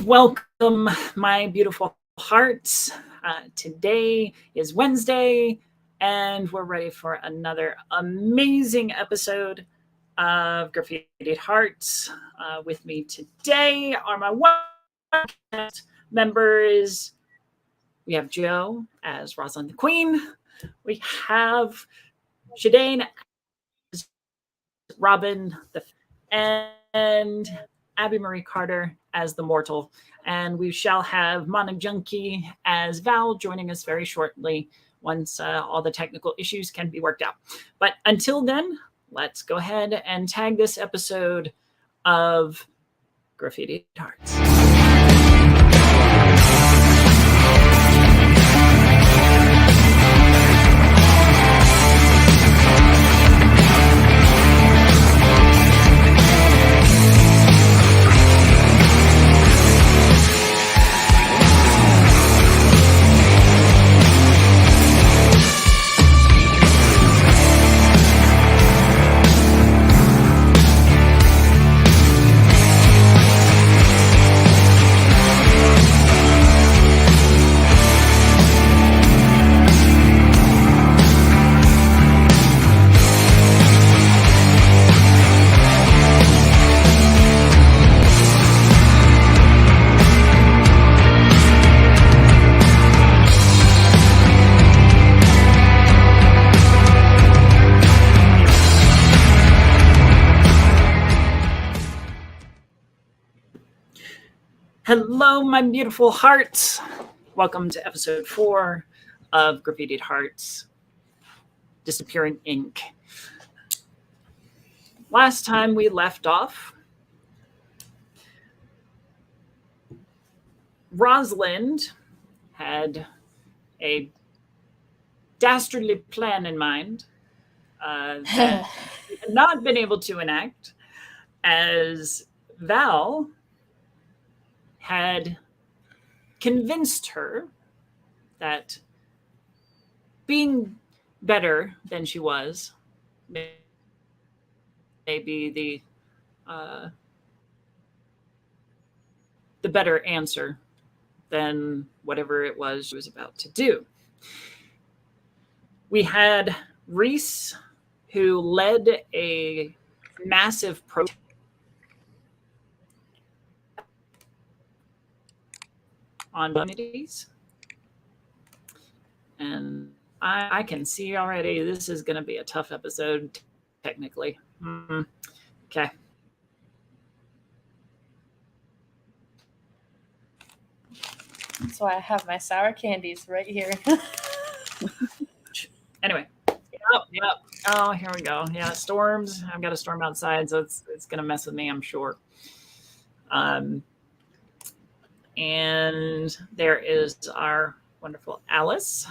Welcome, my beautiful hearts. Today is Wednesday, and we're ready for another amazing episode of Graffitied Hearts. With me today are my members. We have Joe as Rosalind the Queen. We have Shadane as Robin and Abby Marie Carter as the Mortal. And we shall have Mana Junkie as Val joining us very shortly once all the technical issues can be worked out. But until then, let's go ahead and tag this episode of Graffitied Hearts. Hello, my beautiful hearts. Welcome to episode 4 of Graffitied Hearts, Disappearing Ink. Last time we left off, Rosalind had a dastardly plan in mind that she had not been able to enact, as Val had convinced her that being better than she was may be the better answer than whatever it was she was about to do. We had Reese, who led a massive protest on communities. And I can see already this is going to be a tough episode, technically. Okay. So I have my sour candies right here. Anyway. Yep. Oh, here we go. Yeah, storms. I've got a storm outside, so it's going to mess with me, I'm sure. And there is our wonderful Alice.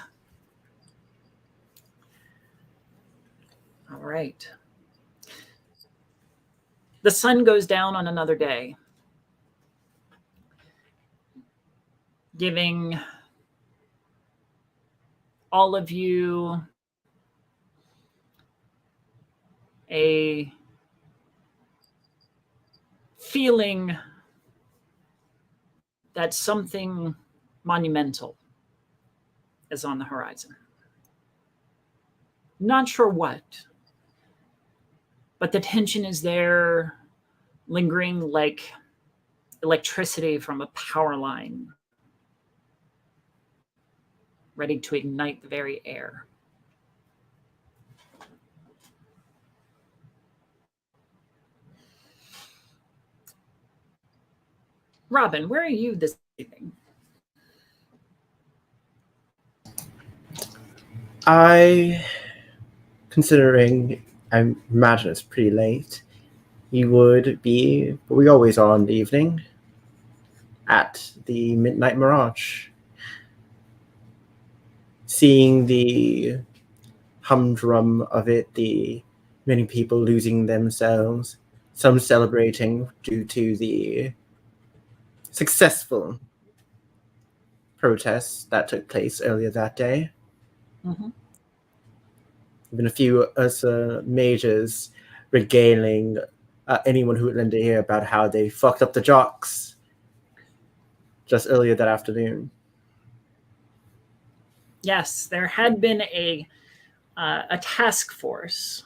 All right. The sun goes down on another day, giving all of you a feeling that something monumental is on the horizon. Not sure what, but the tension is there, lingering like electricity from a power line, ready to ignite the very air. Robin, where are you this evening? Considering I imagine it's pretty late, you would be, but we always are in the evening, at the Midnight Mirage. Seeing the humdrum of it, the many people losing themselves, some celebrating due to the successful protests that took place earlier that day. Mm-hmm. Even a few majors regaling anyone who would lend a ear about how they fucked up the jocks just earlier that afternoon. Yes, there had been a task force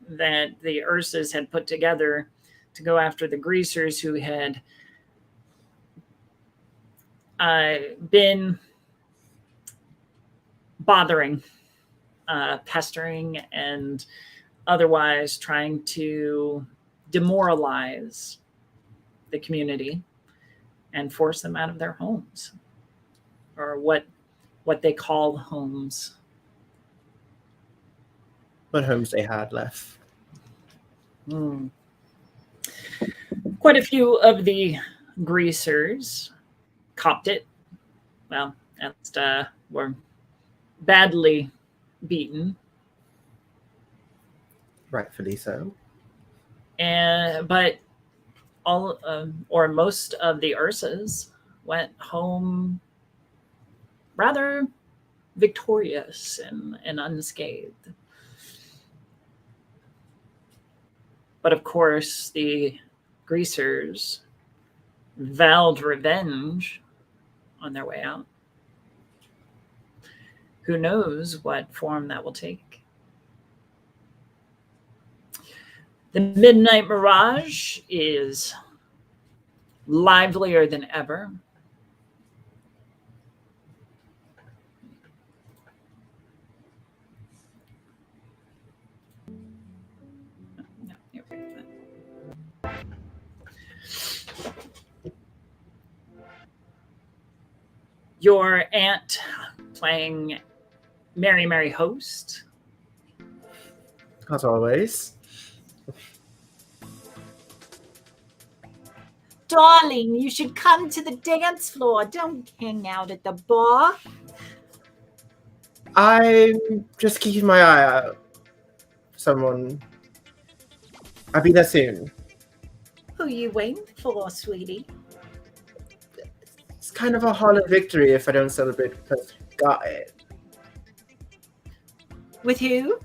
that the Ursas had put together to go after the greasers who had been bothering, pestering, and otherwise trying to demoralize the community and force them out of their homes, or what they call homes. What homes they had left. Quite a few of the greasers copped it. Well, at least were badly beaten. Rightfully so. But all or most of the Ursas went home rather victorious and unscathed. But of course, the greasers vowed revenge on their way out. Who knows what form that will take? The Midnight Mirage is livelier than ever. Your aunt playing Merry Merry Host. As always. Darling, you should come to the dance floor. Don't hang out at the bar. I'm just keeping my eye out. Someone. I'll be there soon. Who you waiting for, sweetie? It's kind of a hollow victory if I don't celebrate because I got it. With who?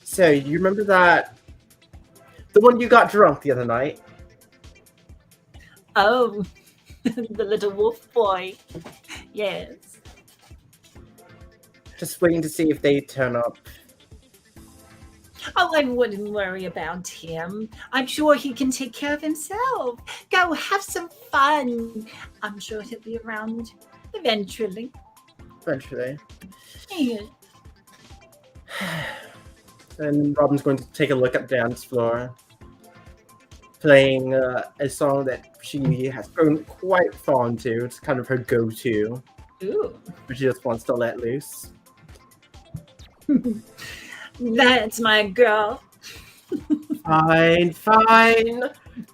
So, you remember that? The one you got drunk the other night? Oh, the little wolf boy. Yes. Just waiting to see if they turn up. Oh, I wouldn't worry about him. I'm sure he can take care of himself. Go have some fun. I'm sure he'll be around eventually. Eventually. Yeah. And Robin's going to take a look at the dance floor, playing a song that she has grown quite fond to. It's kind of her go-to. Ooh. But she just wants to let loose. That's my girl. Fine.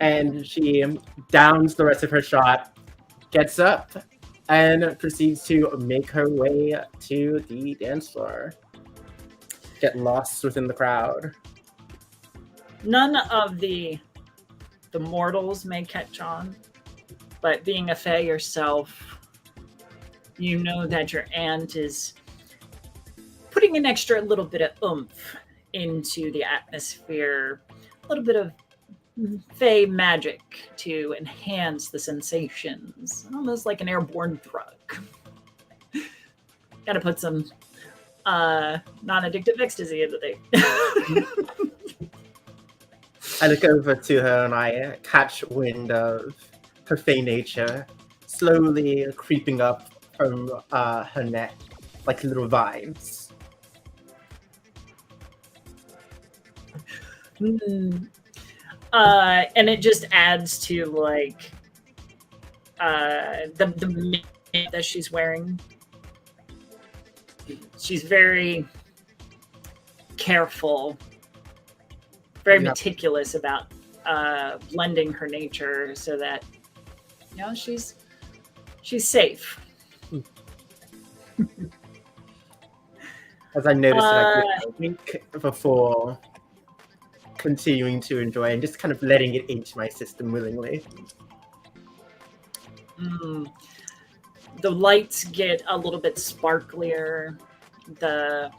And she downs the rest of her shot, gets up, and proceeds to make her way to the dance floor. Get lost within the crowd. None of the mortals may catch on, but being a fae yourself, you know that your aunt is putting an extra little bit of oomph into the atmosphere, a little bit of fae magic to enhance the sensations, almost like an airborne drug. Got to put some non-addictive ecstasy into the thing. I look over to her and I catch wind of her fae nature slowly creeping up from her neck like little vines. And it just adds to like the makeup that she's wearing. She's very careful, very meticulous about blending her nature so that she's safe. As I noticed that I give a wink before continuing to enjoy and just kind of letting it into my system willingly. The lights get a little bit sparklier. The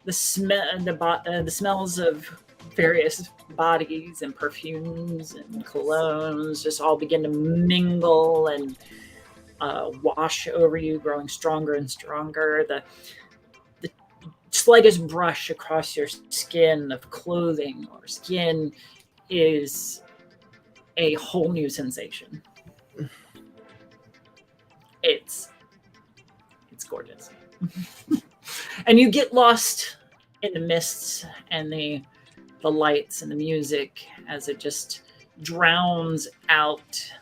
smell, the smells of various bodies and perfumes and colognes just all begin to mingle and wash over you, growing stronger and stronger. The slightest brush across your skin of clothing or skin is a whole new sensation. It's gorgeous. And you get lost in the mists and the lights and the music as it just drowns out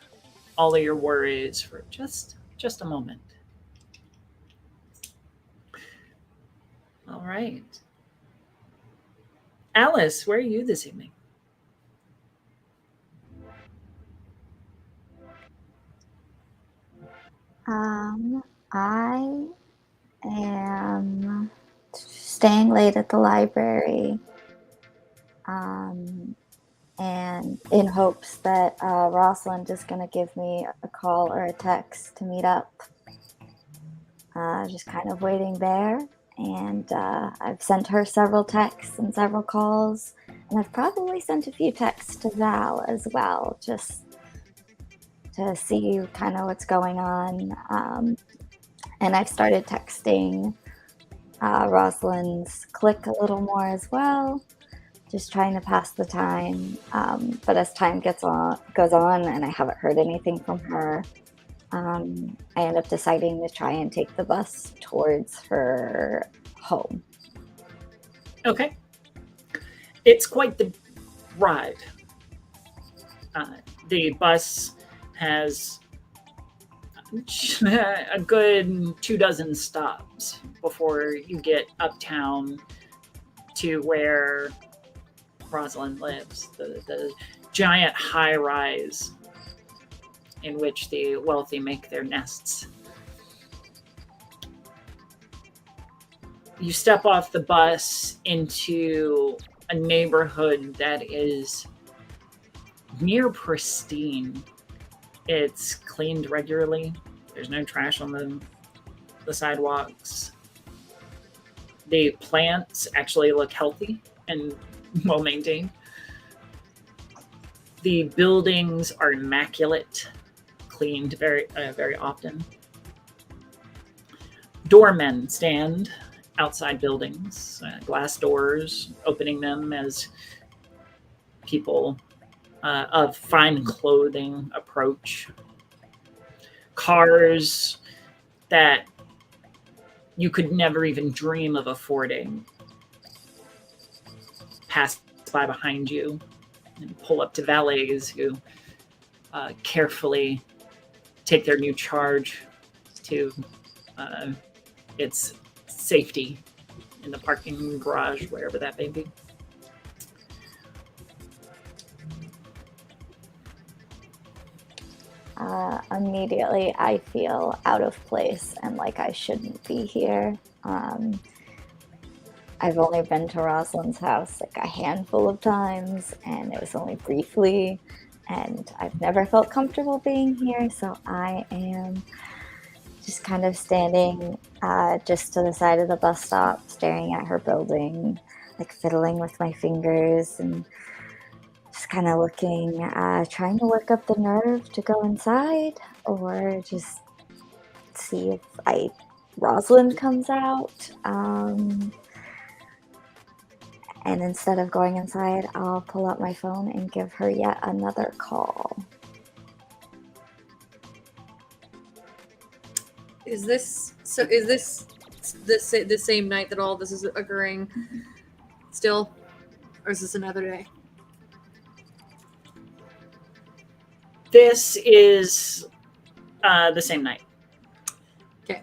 all of your worries for just a moment. All right. Alice, where are you this evening? I am staying late at the library, and in hopes that Rosalind is going to give me a call or a text to meet up. Just kind of waiting there, and I've sent her several texts and several calls, and I've probably sent a few texts to Val as well, just to see kind of what's going on. And I've started texting Rosalind's clique a little more as well, just trying to pass the time. But as time goes on, and I haven't heard anything from her, I end up deciding to try and take the bus towards her home. Okay. It's quite the ride. The bus has a good 24 stops before you get uptown to where Rosalind lives, the giant high rise in which the wealthy make their nests. You step off the bus into a neighborhood that is near pristine. It's cleaned regularly. There's no trash on the sidewalks. The plants actually look healthy and well maintained. The buildings are immaculate, cleaned very often. Doormen stand outside buildings, glass doors, opening them as people of fine clothing approach. Cars that you could never even dream of affording pass by behind you and pull up to valets who carefully take their new charge to its safety in the parking garage, wherever that may be. Immediately, I feel out of place and like I shouldn't be here. I've only been to Rosalind's house like a handful of times, and it was only briefly, and I've never felt comfortable being here, so I am just kind of standing just to the side of the bus stop, staring at her building, like fiddling with my fingers and just kind of looking, trying to work up the nerve to go inside or just see if Rosalind comes out. And instead of going inside, I'll pull out my phone and give her yet another call. Is this the same night that all this is occurring still? Or is this another day? This is the same night. Okay.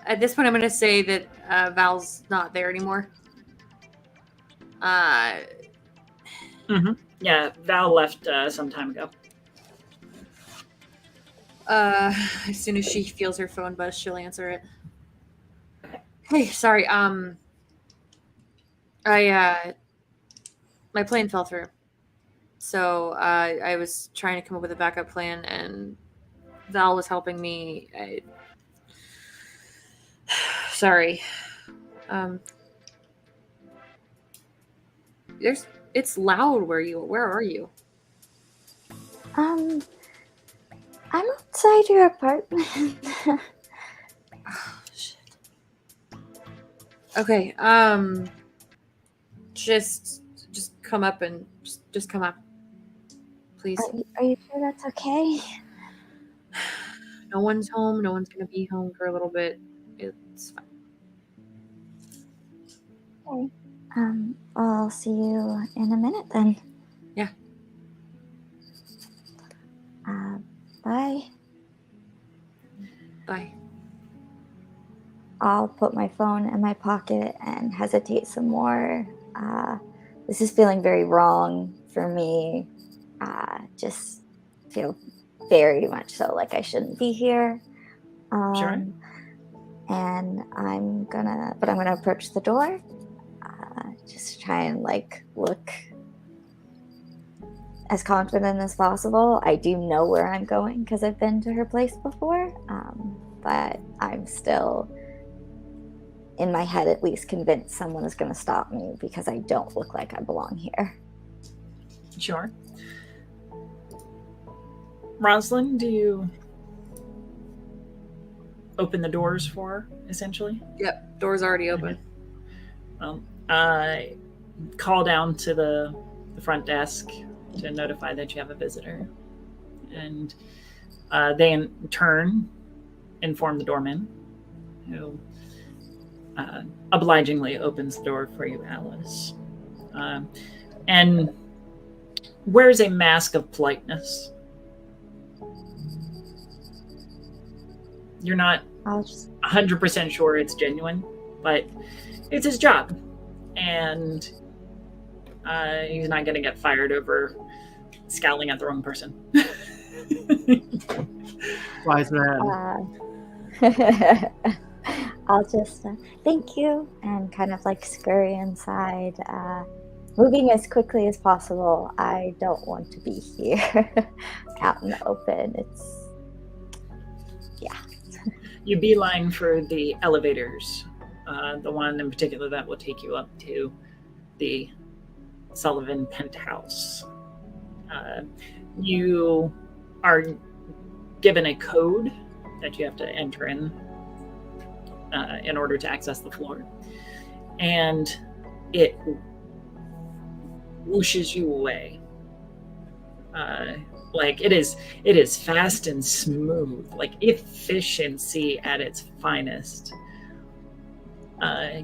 At this point, I'm going to say that Val's not there anymore. Yeah, Val left some time ago. As soon as she feels her phone buzz, she'll answer it. Hey, sorry. My plan fell through. So I was trying to come up with a backup plan, and Val was helping me. Sorry. It's loud where are you? I'm outside your apartment. Oh, shit. Okay, just come up and just come up, please. Are you sure that's okay? No one's home. No one's gonna be home for a little bit. It's fine. Okay. I'll see you in a minute then. Yeah. Bye. Bye. I'll put my phone in my pocket and hesitate some more. This is feeling very wrong for me. Just feel very much so like I shouldn't be here. Sure. And I'm gonna approach the door. Just try and look as confident as possible. I do know where I'm going because I've been to her place before, but I'm still, in my head at least, convinced someone is going to stop me because I don't look like I belong here. Sure. Rosalind, do you open the doors for her, essentially? Yep, door's already open. Well, I call down to the front desk to notify that you have a visitor. And they in turn inform the doorman, who obligingly opens the door for you, Alice. And wears a mask of politeness. You're not I'll just 100% sure it's genuine, but it's his job. And he's not going to get fired over scowling at the wrong person. Wise man. I'll just thank you and kind of scurry inside, moving as quickly as possible. I don't want to be here out in the open. You beeline for the elevators, the one in particular that will take you up to the Sullivan penthouse. You are given a code that you have to enter in order to access the floor, and it whooshes you away. It is fast and smooth, like efficiency at its finest.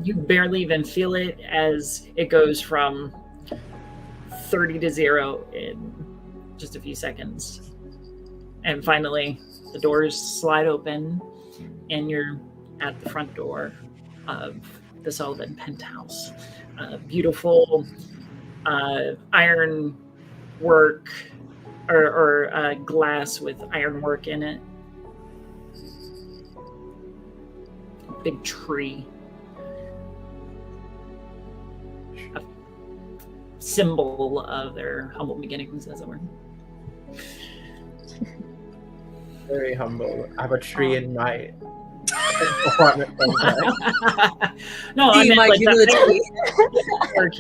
You barely even feel it as it goes from 30 to 0 in just a few seconds. And finally, the doors slide open and you're at the front door of the Sullivan penthouse. Beautiful iron work or glass with ironwork in it. Big tree. A symbol of their humble beginnings, as it were. Very humble. I have a tree in my apartment. No, I meant like tree. that work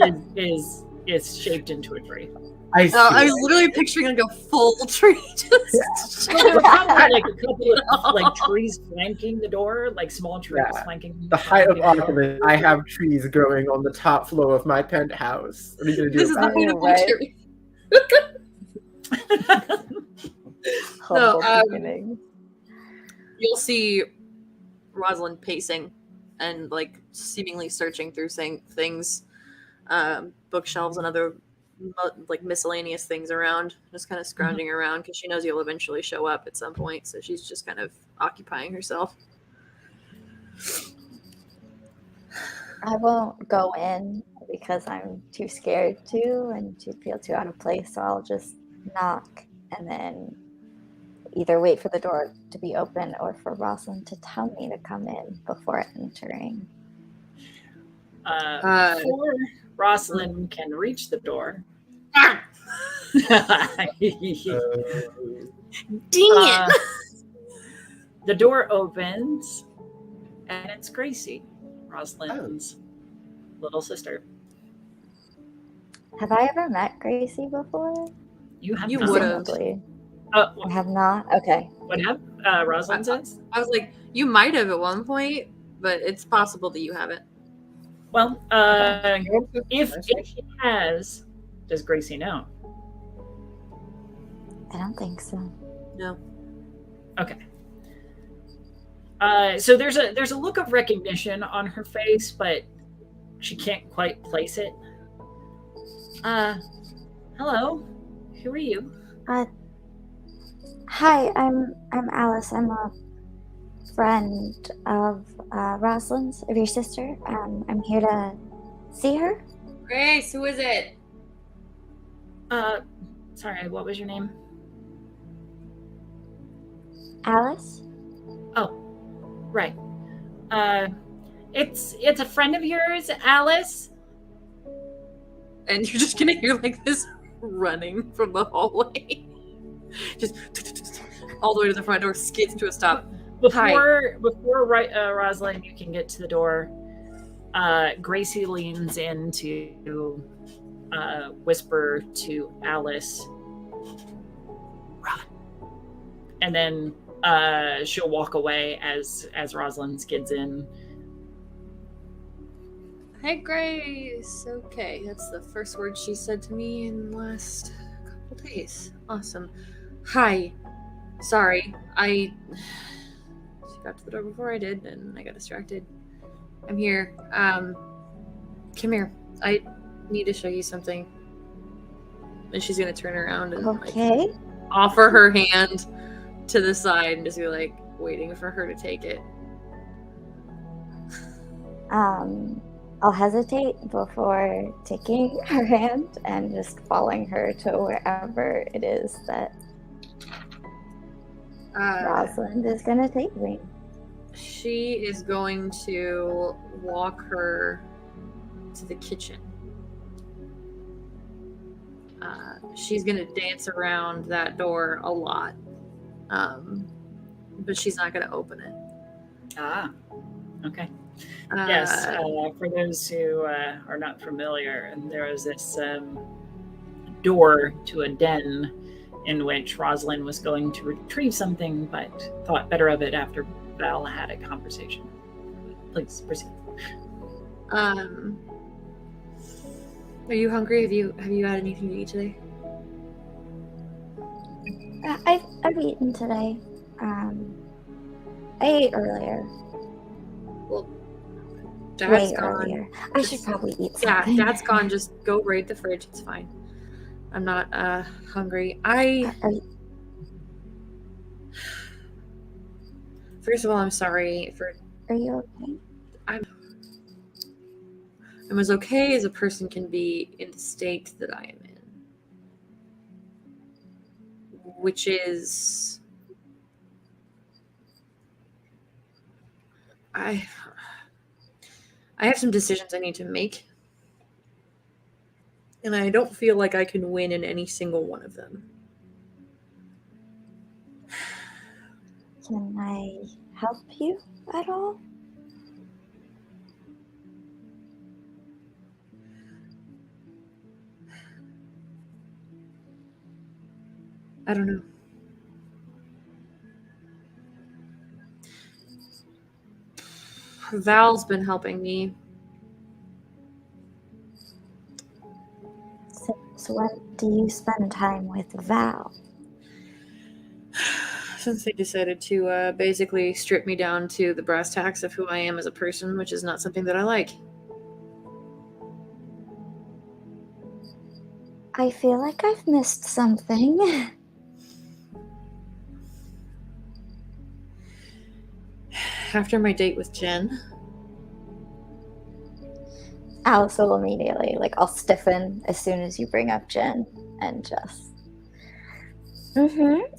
is shaped into a tree. I see. I was literally picturing a full tree. There are probably a couple of trees flanking the door, small trees flanking. The height of argument. I have trees growing on the top floor of my penthouse. What are you gonna do This is the about beautiful tree. humble beginnings. You'll see Rosalind pacing and seemingly searching through things, bookshelves and other miscellaneous things around, just kind of scrounging around because she knows you'll eventually show up at some point, so she's just kind of occupying herself. I won't go in because I'm too scared to and to feel too out of place, so I'll just knock and then either wait for the door to be open or for Rosalind to tell me to come in before entering. Before Rosalind can reach the door. Dang it! The door opens, and it's Gracie, Rosalind's little sister. Have I ever met Gracie before? You have You not. would've. Presumably. Uh, I have not. Okay. what have Rosalind says? I was like, you might have at one point, but it's possible that you haven't. Well, if Nice. she has, does Gracie know? I don't think so. No. Okay. So there's a look of recognition on her face, but she can't quite place it. Hello. Who are you? Hi, I'm Alice. I'm a friend of Rosalind's, of your sister. I'm here to see her. Grace, who is it? Sorry, what was your name? Alice? Right. It's a friend of yours, Alice. And you're just gonna hear like this running from the hallway. Just all the way to the front door, skids to a stop. Before Rosalind, you can get to the door. Gracie leans in to whisper to Alice, "Run," and then she'll walk away as Rosalind skids in. Hey, Grace. Okay, that's the first word she said to me in the last couple days. Awesome. Hi. Sorry, she got to the door before I did, and I got distracted. I'm here. Come here. I need to show you something. And she's gonna turn around and Okay. offer her hand to the side and just be like waiting for her to take it. I'll hesitate before taking her hand and just following her to wherever it is that Rosalind is gonna take me. She is going to walk her to the kitchen. She's going to dance around that door a lot. But she's not going to open it. Okay. Yes, for those who are not familiar, there was this door to a den in which Rosalind was going to retrieve something, but thought better of it after Val had a conversation. Please proceed. Are you hungry? Have you had anything to eat today? I've eaten today. I ate earlier. Well, Way earlier. I should probably eat something. Yeah, Dad's gone. Just go raid the fridge. It's fine. I'm not hungry. First of all, I'm sorry for. Are you okay? I'm as okay as a person can be in the state that I am in, which is I have some decisions I need to make, and I don't feel like I can win in any single one of them. Can I help you at all? I don't know. Val's been helping me. So when do you spend time with Val? Since they decided to basically strip me down to the brass tacks of who I am as a person, which is not something that I like. I feel like I've missed something. After my date with Jen. Alice will immediately, I'll stiffen as soon as you bring up Jen and just.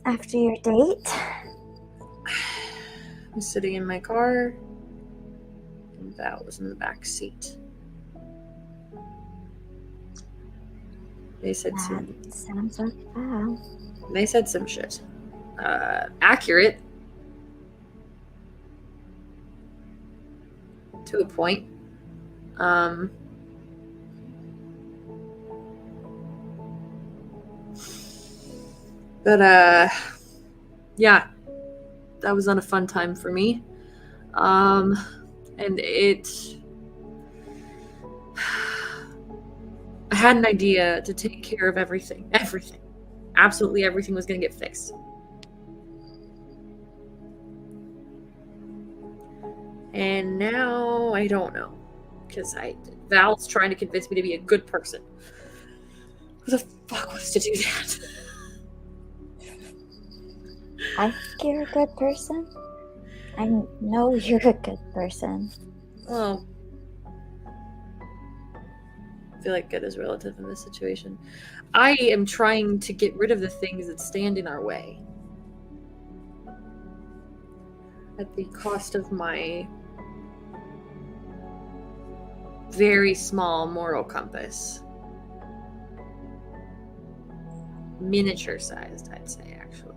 After your date. I'm sitting in my car, and Val was in the back seat. They said That sounds like Val. They said some shit. Accurate. To a point. But yeah, that was not a fun time for me. And I had an idea to take care of everything. Absolutely everything was going to get fixed. And now I don't know. Because Val's trying to convince me to be a good person. Who the fuck wants to do that? I think you're a good person. I know you're a good person. Well, I feel like good is relative in this situation. I am trying to get rid of the things that stand in our way. At the cost of my very small moral compass. Miniature sized, I'd say, actually.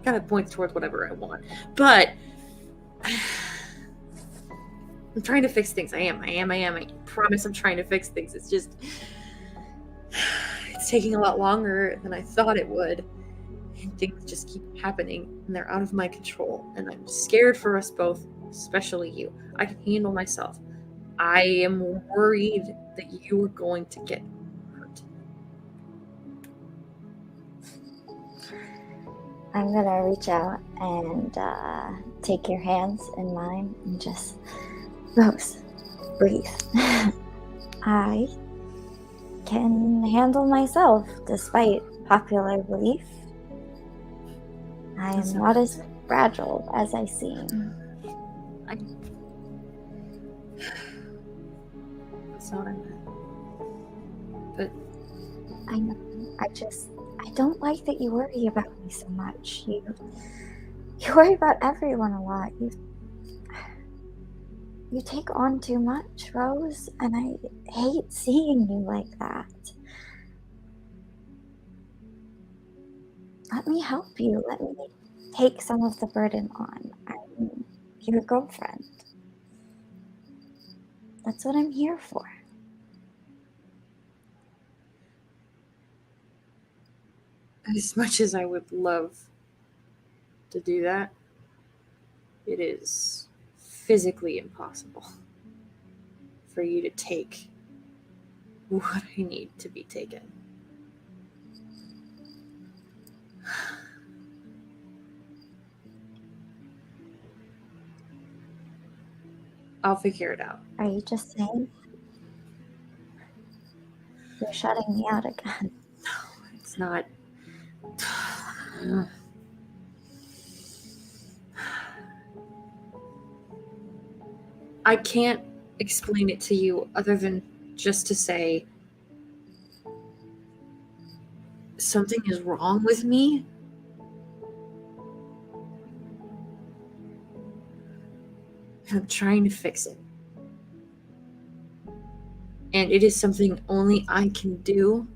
Kind of points towards whatever I want. But I'm trying to fix things. I am. I promise I'm trying to fix things. It's just it's taking a lot longer than I thought it would. And things just keep happening and they're out of my control. And I'm scared for us both, especially you. I can handle myself. I am worried that you are going to get hurt. I'm gonna reach out and take your hands in mine and just, Rose, breathe. I can handle myself despite popular belief. I am not as fragile as I seem. That's not what I meant. But I know. I don't like that you worry about me so much. You worry about everyone a lot. You take on too much, Rose, and I hate seeing you like that. Let me help you. Let me take some of the burden on. I'm your girlfriend. That's what I'm here for. as much as I would love to do that, it is physically impossible for you to take what I need to be taken. I'll figure it out. Are you just saying? You're shutting me out again. No, it's not. I can't explain it to you other than just to say something is wrong with me. And I'm trying to fix it. And it is something only I can do.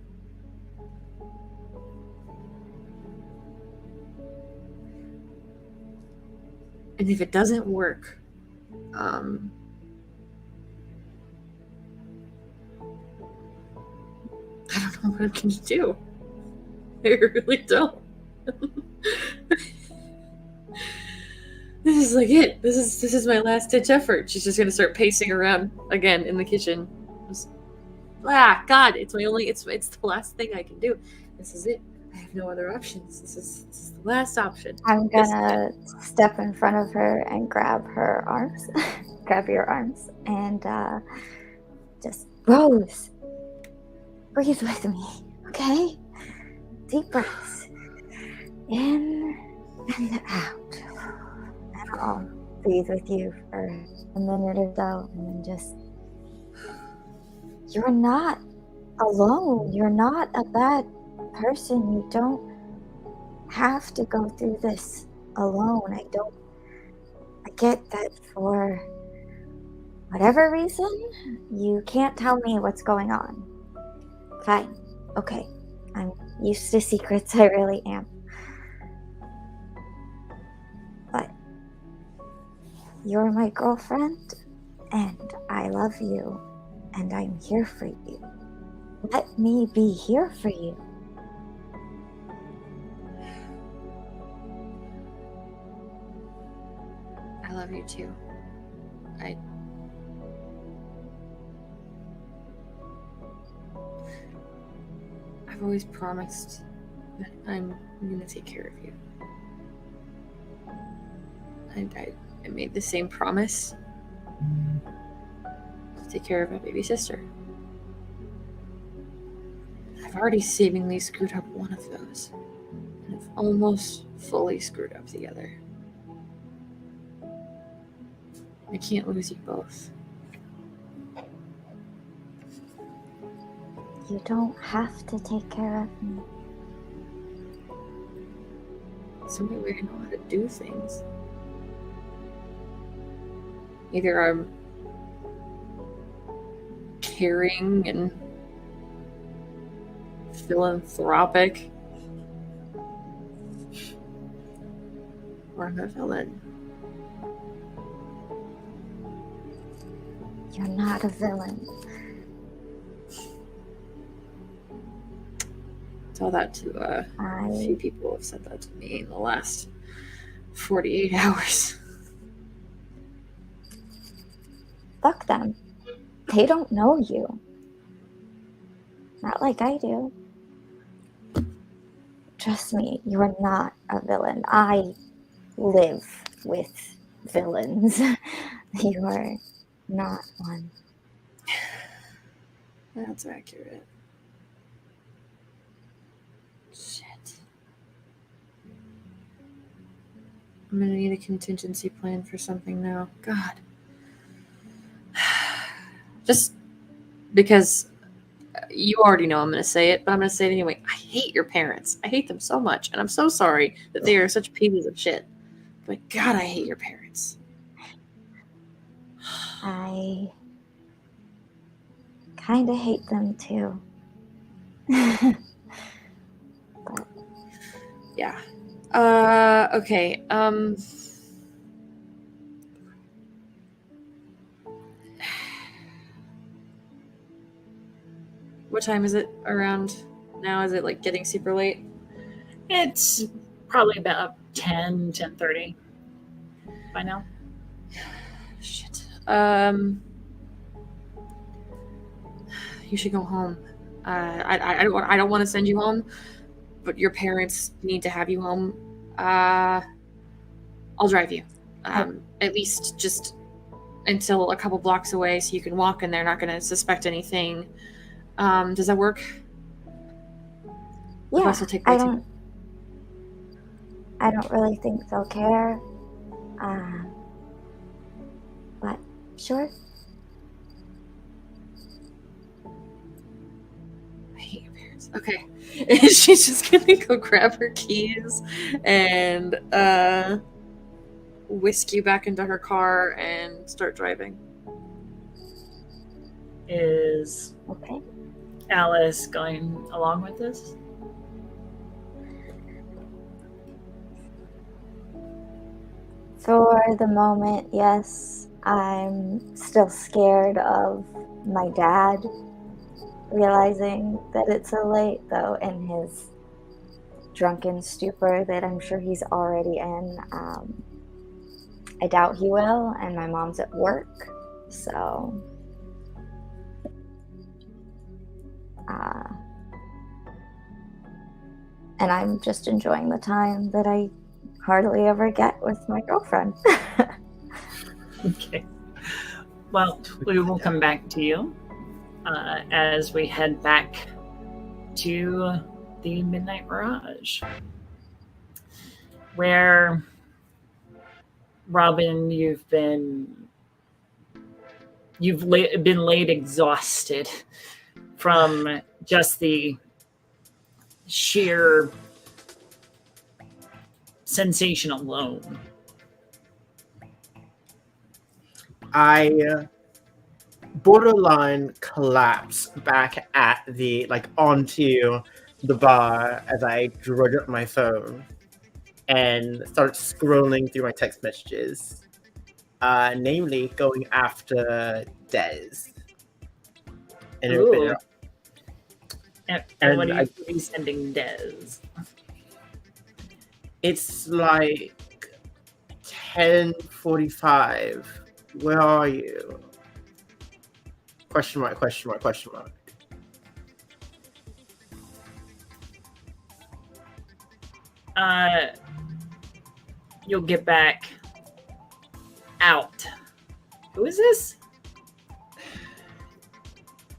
And if it doesn't work, I don't know what I'm going to do. I really don't. This is like it. This is my last ditch effort. She's just going to start pacing around again in the kitchen. Just, God, it's the last thing I can do. This is it. I have no other options. This is the last option. I'm gonna step in front of her and grab her arms, grab your arms, and just, Rose, breathe with me, okay? Deep breaths, in and out. And I'll breathe with you for a minute or so, and then just, you're not alone. You're not a bad person. You don't have to go through this alone. I get that for whatever reason, you can't tell me what's going on. Fine. Okay. I'm used to secrets, I really am. But you're my girlfriend, and I love you, and I'm here for you. Let me be here for you. love you too. I've always promised that I'm going to take care of you. I made the same promise to take care of my baby sister. I've already seemingly screwed up one of those, and I've almost fully screwed up the other. I can't lose you both. You don't have to take care of me. It's the only way I know how to do things. Either I'm caring and philanthropic, or I'm a villain. You're not a villain. Tell that to a few people have said that to me in the last 48 hours. Fuck them. They don't know you. Not like I do. Trust me, you are not a villain. I live with villains. You are not one. That's accurate. Shit. I'm gonna need a contingency plan for something now. God. Just because you already know I'm gonna say it, but I'm gonna say it anyway. I hate your parents. I hate them so much, and I'm so sorry that they are such pieces of shit. But God, I hate your parents. I kind of hate them too. Yeah. Okay. What time is it around now? Is it like getting super late? It's probably about 10:30 by now. Shit. You should go home. I don't want to send you home, but your parents need to have you home. I'll drive you. At least just until a couple blocks away, so you can walk, and they're not going to suspect anything. Does that work? Yeah, Will take way too I don't really think they'll care. But sure. I hate your parents. Okay. And she's just gonna go grab her keys and whisk you back into her car and start driving. Is Okay. Alice going along with this? For the moment, yes. I'm still scared of my dad realizing that it's so late, though, in his drunken stupor that I'm sure he's already in. I doubt he will, and my mom's at work, so and I'm just enjoying the time that I hardly ever get with my girlfriend. Okay. Well, we will come back to you as we head back to the Midnight Mirage, where Robin, you've been laid exhausted from just the sheer sensation alone. I borderline collapse back at the onto the bar as I drudge up my phone and start scrolling through my text messages, namely going after Dez. And open it up. And what are you sending Dez? It's like 10:45. Where are you? Question mark, question mark, question mark. You'll get back out. Who is this?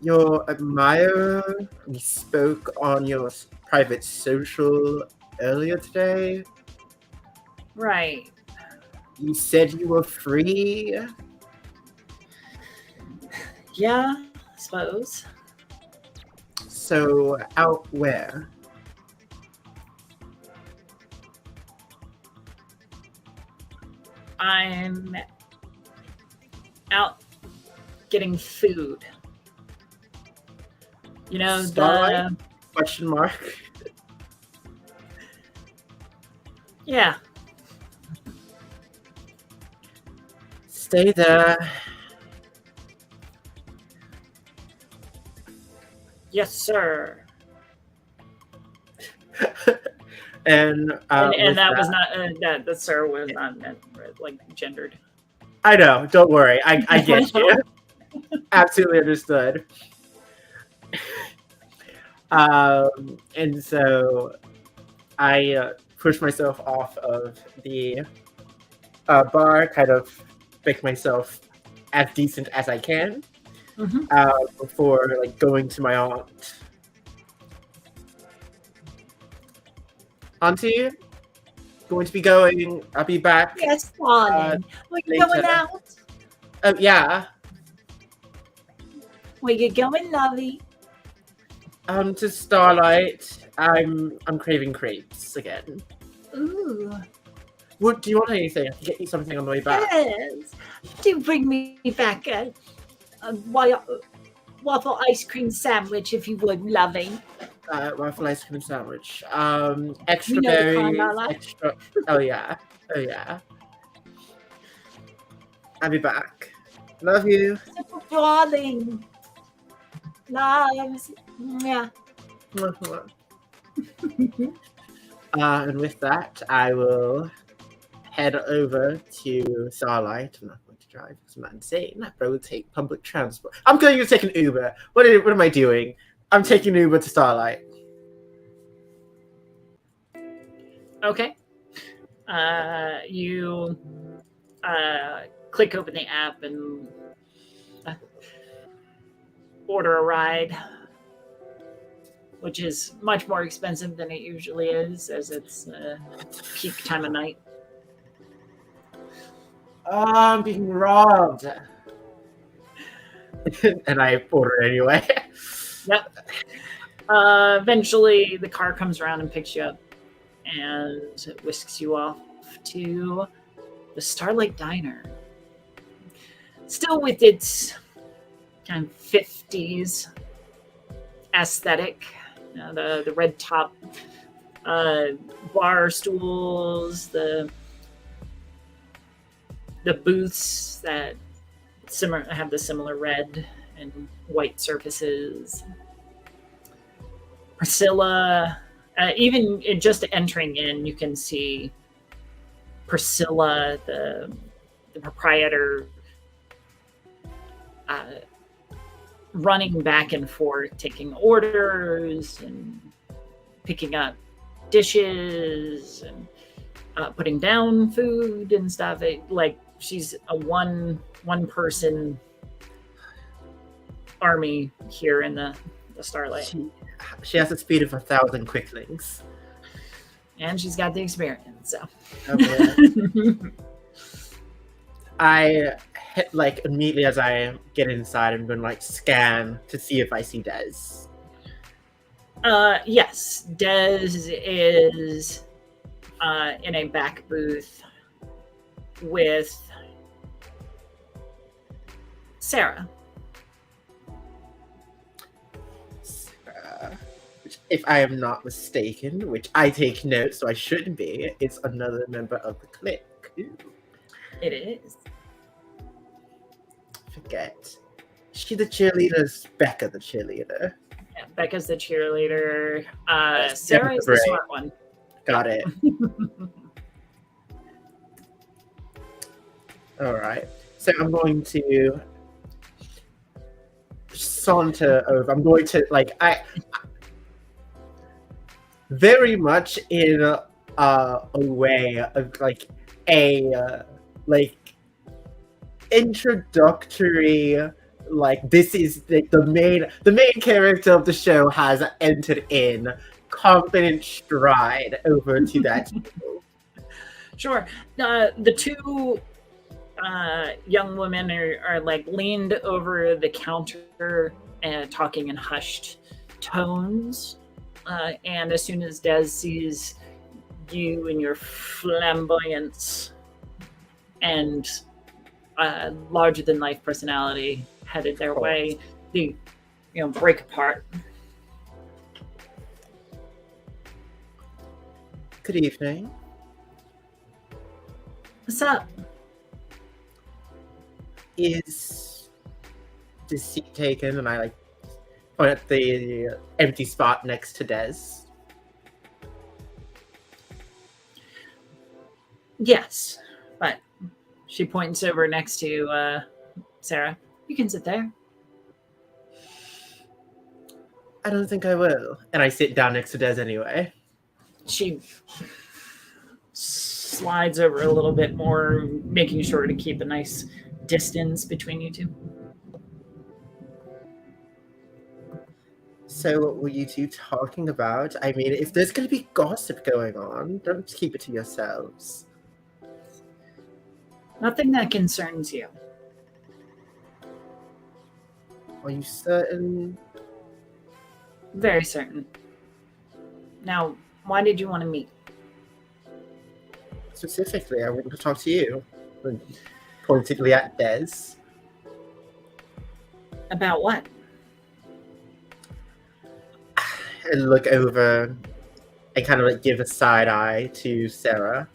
Your admirer, we spoke on your private social earlier today. Right. You said you were free. Yeah, I suppose. So, out where? I'm out getting food. You know, Starlight? Question mark. Yeah. Stay there. Yes, sir. and And that was not that the sir was not meant like gendered. I know. Don't worry. I get you. Absolutely understood. And so I push myself off of the bar, kind of make myself as decent as I can before like going to my aunt. Auntie, going to be going. I'll be back. Yes, darling. Were you going later. out? Oh yeah. Where you going, lovey? To Starlight. I'm craving crepes again. Ooh, What do you want anything? I can get you something on the way back. yes. Do bring me back a waffle ice cream sandwich, if you would, lovey. Waffle ice cream sandwich. Extra You know the berries. kind I like. Extra. Oh yeah. Oh yeah. I'll be back. Love you. Darling. Loves. Yeah. And with that, I will head over to Starlight. I'm not going to drive because I'm not insane, but I will take public transport. I'm going to take an Uber. What am I doing? I'm taking an Uber to Starlight. Okay. You click open the app and order a ride, which is much more expensive than it usually is, as it's peak time of night. I'm being robbed. And I order it anyway. Yep. Eventually, the car comes around and picks you up and whisks you off to the Starlight Diner. Still with its kind of 50s aesthetic, you know, the red top bar stools, the booths that have the similar red and white surfaces. Priscilla, even just entering in, you can see Priscilla, the proprietor, running back and forth, taking orders and picking up dishes and putting down food and stuff. Like she's a one person army here in the Starlight. She has the speed of 1,000 quicklings. And she's got the experience, so. Okay. I hit, like, immediately as I get inside, I'm going to like scan to see if I see Des. Yes, Des is in a back booth with Sarah. Which, if I am not mistaken, which I take note, so I shouldn't be, it's another member of the clique. Ooh. It is. Forget. Is she the cheerleader? Is Becca the cheerleader? Yeah, Becca's the cheerleader. Yes, Sarah is the great. smart one. Got it. All right. So I'm going to saunter over. I'm going to I very much in a way of like introductory, like this is the main character of the show has entered in confident stride over to that table. Sure. The two young women are like leaned over the counter and talking in hushed tones. And as soon as Des sees you and your flamboyance and larger than life personality headed their way, they break apart. Good evening. What's up? Is the seat taken? And I point at the empty spot next to Des. Yes, but she points over next to Sarah. You can sit there. I don't think I will. And I sit down next to Des anyway. She slides over a little bit more, making sure to keep a nice distance between you two. So what were you two talking about? I mean, if there's going to be gossip going on, don't keep it to yourselves. Nothing that concerns you. Are you certain? Very certain. Now, why did you want to meet? Specifically, I wanted to talk to you. Pointedly at Des. About what? And look over and kind of give a side eye to Sarah.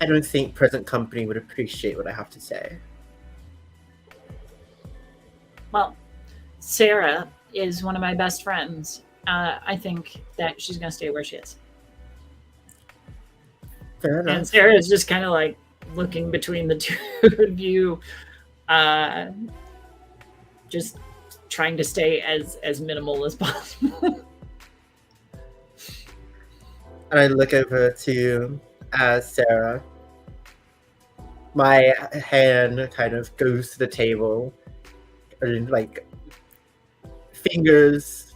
I don't think present company would appreciate what I have to say. Well, Sarah is one of my best friends. I think that she's going to stay where she is. Fair enough. And Sarah is just kind of like looking between the two of you, just trying to stay as minimal as possible. And I look over to Sarah. My hand kind of goes to the table, and fingers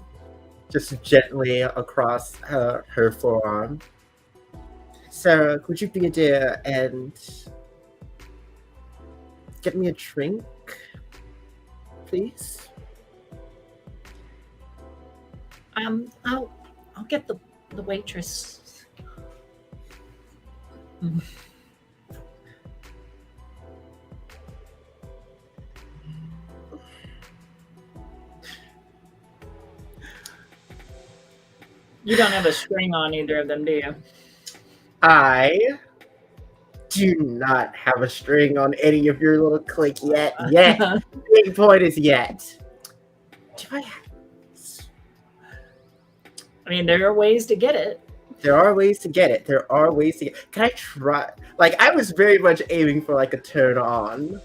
just gently across her forearm. Sarah, could you be a dear and get me a drink, please? I'll get the waitress. You don't have a string on either of them, do you? I do not have a string on any of your little clique yet. Yet. Big point is yet. Do I have... I mean, there are ways to get it. There are ways to get it. There are ways to get... Can I try? I was very much aiming for a turn on.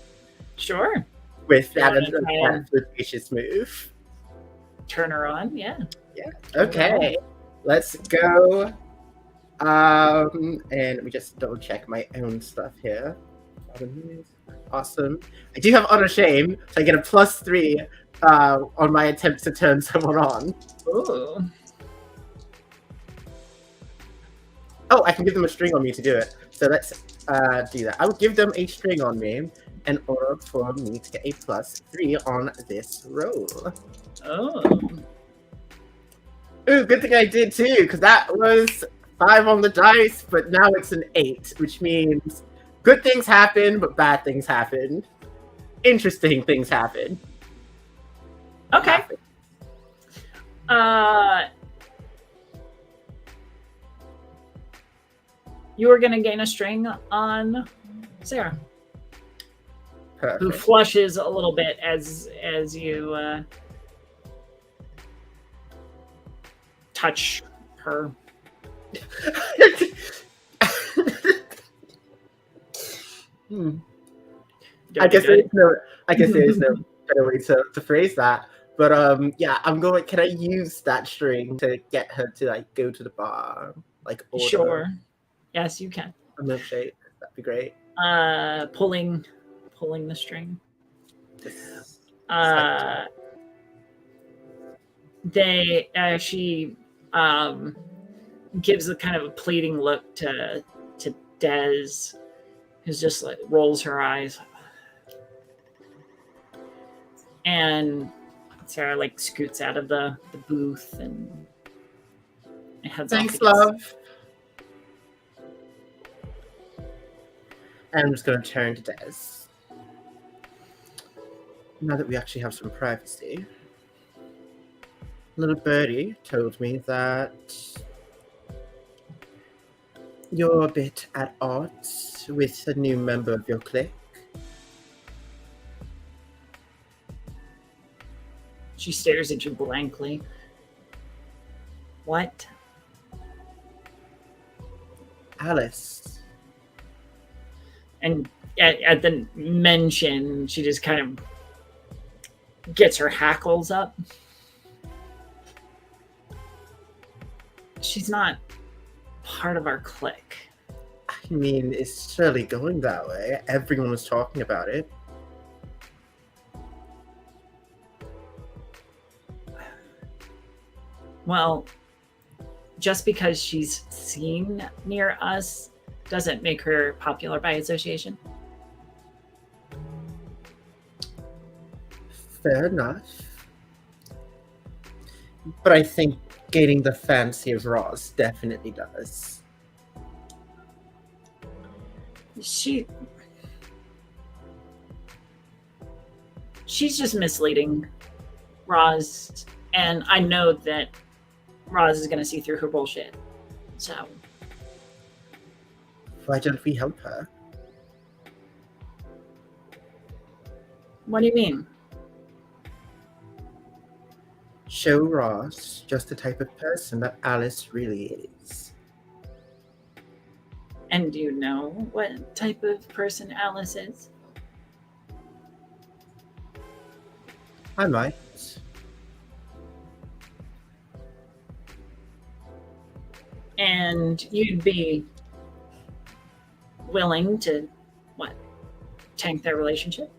Sure. With that flirtatious move. Turn her on, yeah. Yeah. Okay. Let's go. And let me just double check my own stuff here. Awesome. I do have honor shame, so I get a +3 on my attempts to turn someone on. Ooh. Oh, I can give them a string on me to do it. So let's do that. I would give them a string on me in order for me to get a +3 on this roll. Oh. Ooh, good thing I did too, because that was 5 on the dice, but now it's an 8, which means good things happen, but bad things happen. Interesting things happen. Okay. You are going to gain a string on Sarah. Perfect. Who flushes a little bit as you touch her. Hmm. Don't I do guess that. there's no better way to phrase that. But yeah, I'm going. Can I use that string to get her to like go to the bar, like order Sure. Yes, you can. a milkshake? That'd be great. Pulling the string. Just Uh, she gives a kind of a pleading look to Des, who's just like rolls her eyes, and Sarah like scoots out of the booth and heads thanks, off. Against... love. And I'm just going to turn to Des. Now that we actually have some privacy, little birdie told me that you're a bit at odds with a new member of your clique. She stares at you blankly. What? Alice. And at the mention, she just kind of gets her hackles up. She's not part of our clique. I mean, it's surely going that way. Everyone was talking about it. Well, just because she's seen near us doesn't make her popular by association. Fair enough. But I think gaining the fancy of Ross definitely does. She's just misleading Roz, and I know that Roz is going to see through her bullshit. So Why don't we help her? what do you mean? Show Ross just the type of person that Alice really is. And do you know what type of person Alice is? I might. And you'd be willing to, what, tank their relationship?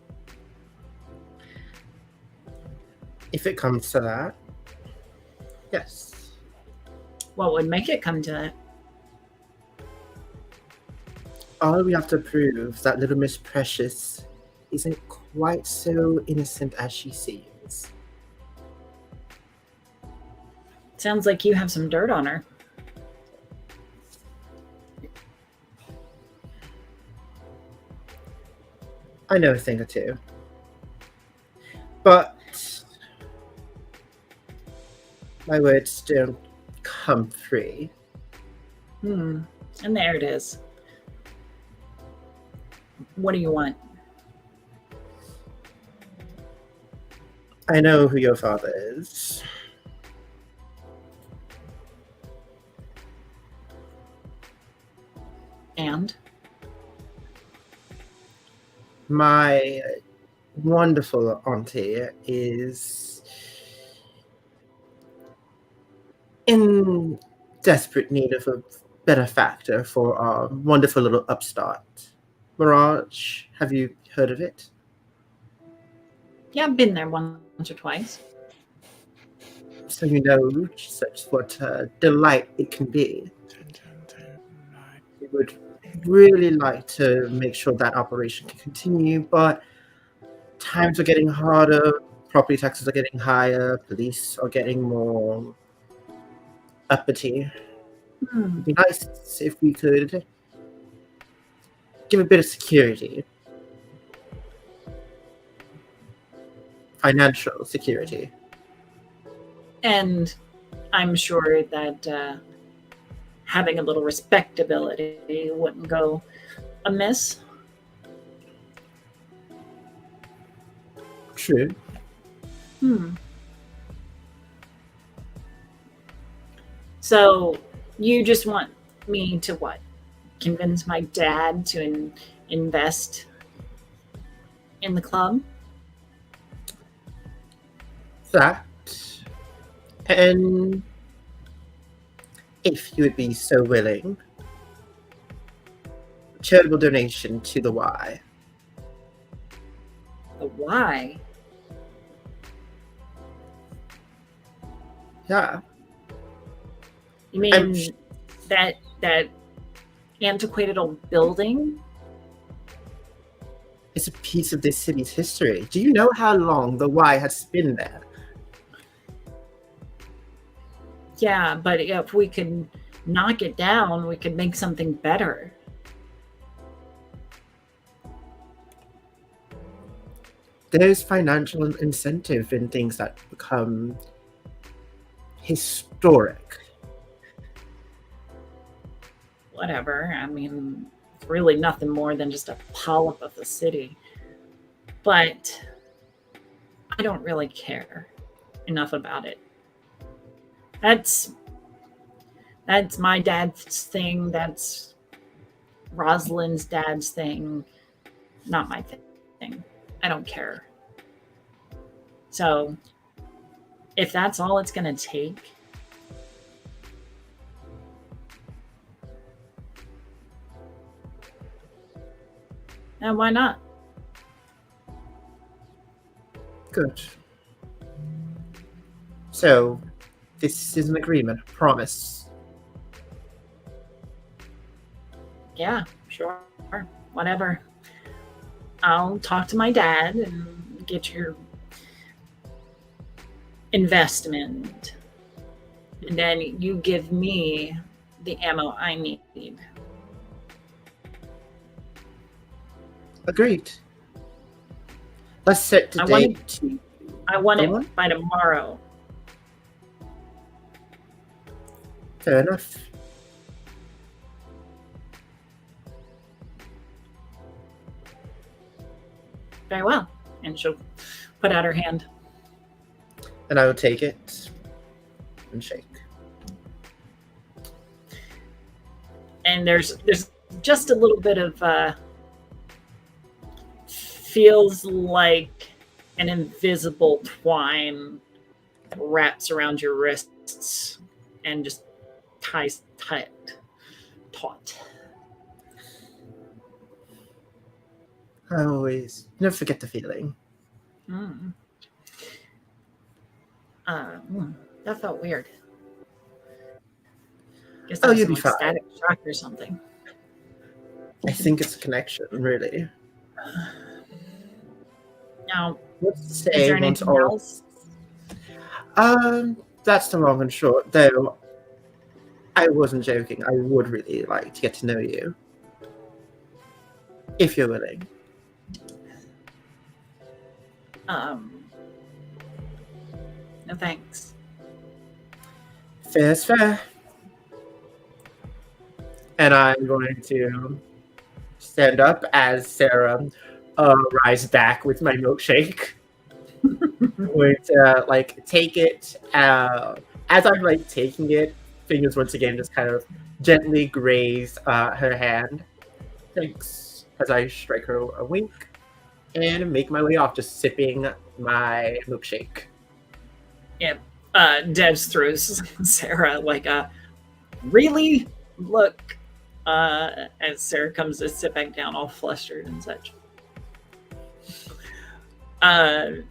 If it comes to that, yes. What would make it come to that? All we have to prove is that little Miss Precious isn't quite so innocent as she seems. Sounds like you have some dirt on her. I know a thing or two. But my words don't come free. And there it is. What do you want? I know who your father is. And? My wonderful auntie is in desperate need of a benefactor for our wonderful little upstart. Mirage, have you heard of it? Yeah, I've been there once or twice. So you know such what a delight it can be. We would really like to make sure that operation can continue, but times are getting harder, property taxes are getting higher, police are getting more uppity. It'd be nice if we could give a bit of security. Financial security. And I'm sure that having a little respectability wouldn't go amiss. True. So you just want me to what? Convince my dad to invest in the club. That, and if you would be so willing, charitable donation to the Y. The why? Yeah. You mean that antiquated old building? It's a piece of this city's history. Do you know how long the Y has been there? Yeah, but if we could knock it down, we could make something better. There's financial incentive in things that become historic. Whatever. I mean, it's really nothing more than just a polyp of the city. But I don't really care enough about it. That's my dad's thing. That's Rosalind's dad's thing. Not my thing. I don't care. So if that's all it's going to take, then why not? Good. So, this is an agreement, promise. Yeah, sure. Whatever. I'll talk to my dad and get your investment. And then you give me the ammo I need. Agreed. Let's set the I want date. I want Go on. it by tomorrow. Fair enough. Very well. And she'll put out her hand. And I will take it and shake. And there's just a little bit of feels like an invisible twine that wraps around your wrists and just ties taut. I always never forget the feeling. That felt weird. Guess Oh, that was you'll some, be fine. static shock or something. I think it's a connection, really. Now, Let's is say there once anything all. else? That's the long and short. Though I wasn't joking. I would really like to get to know you, if you're willing. No thanks. Fair's fair. And I'm going to stand up as Sarah rises back with my milkshake. Going to take it. As I'm taking it, fingers once again just kind of gently graze her hand. Thanks. As I strike her a wink and make my way off, just sipping my milkshake. Yeah. Debs throws Sarah really? Look. As Sarah comes to sit back down all flustered and such. And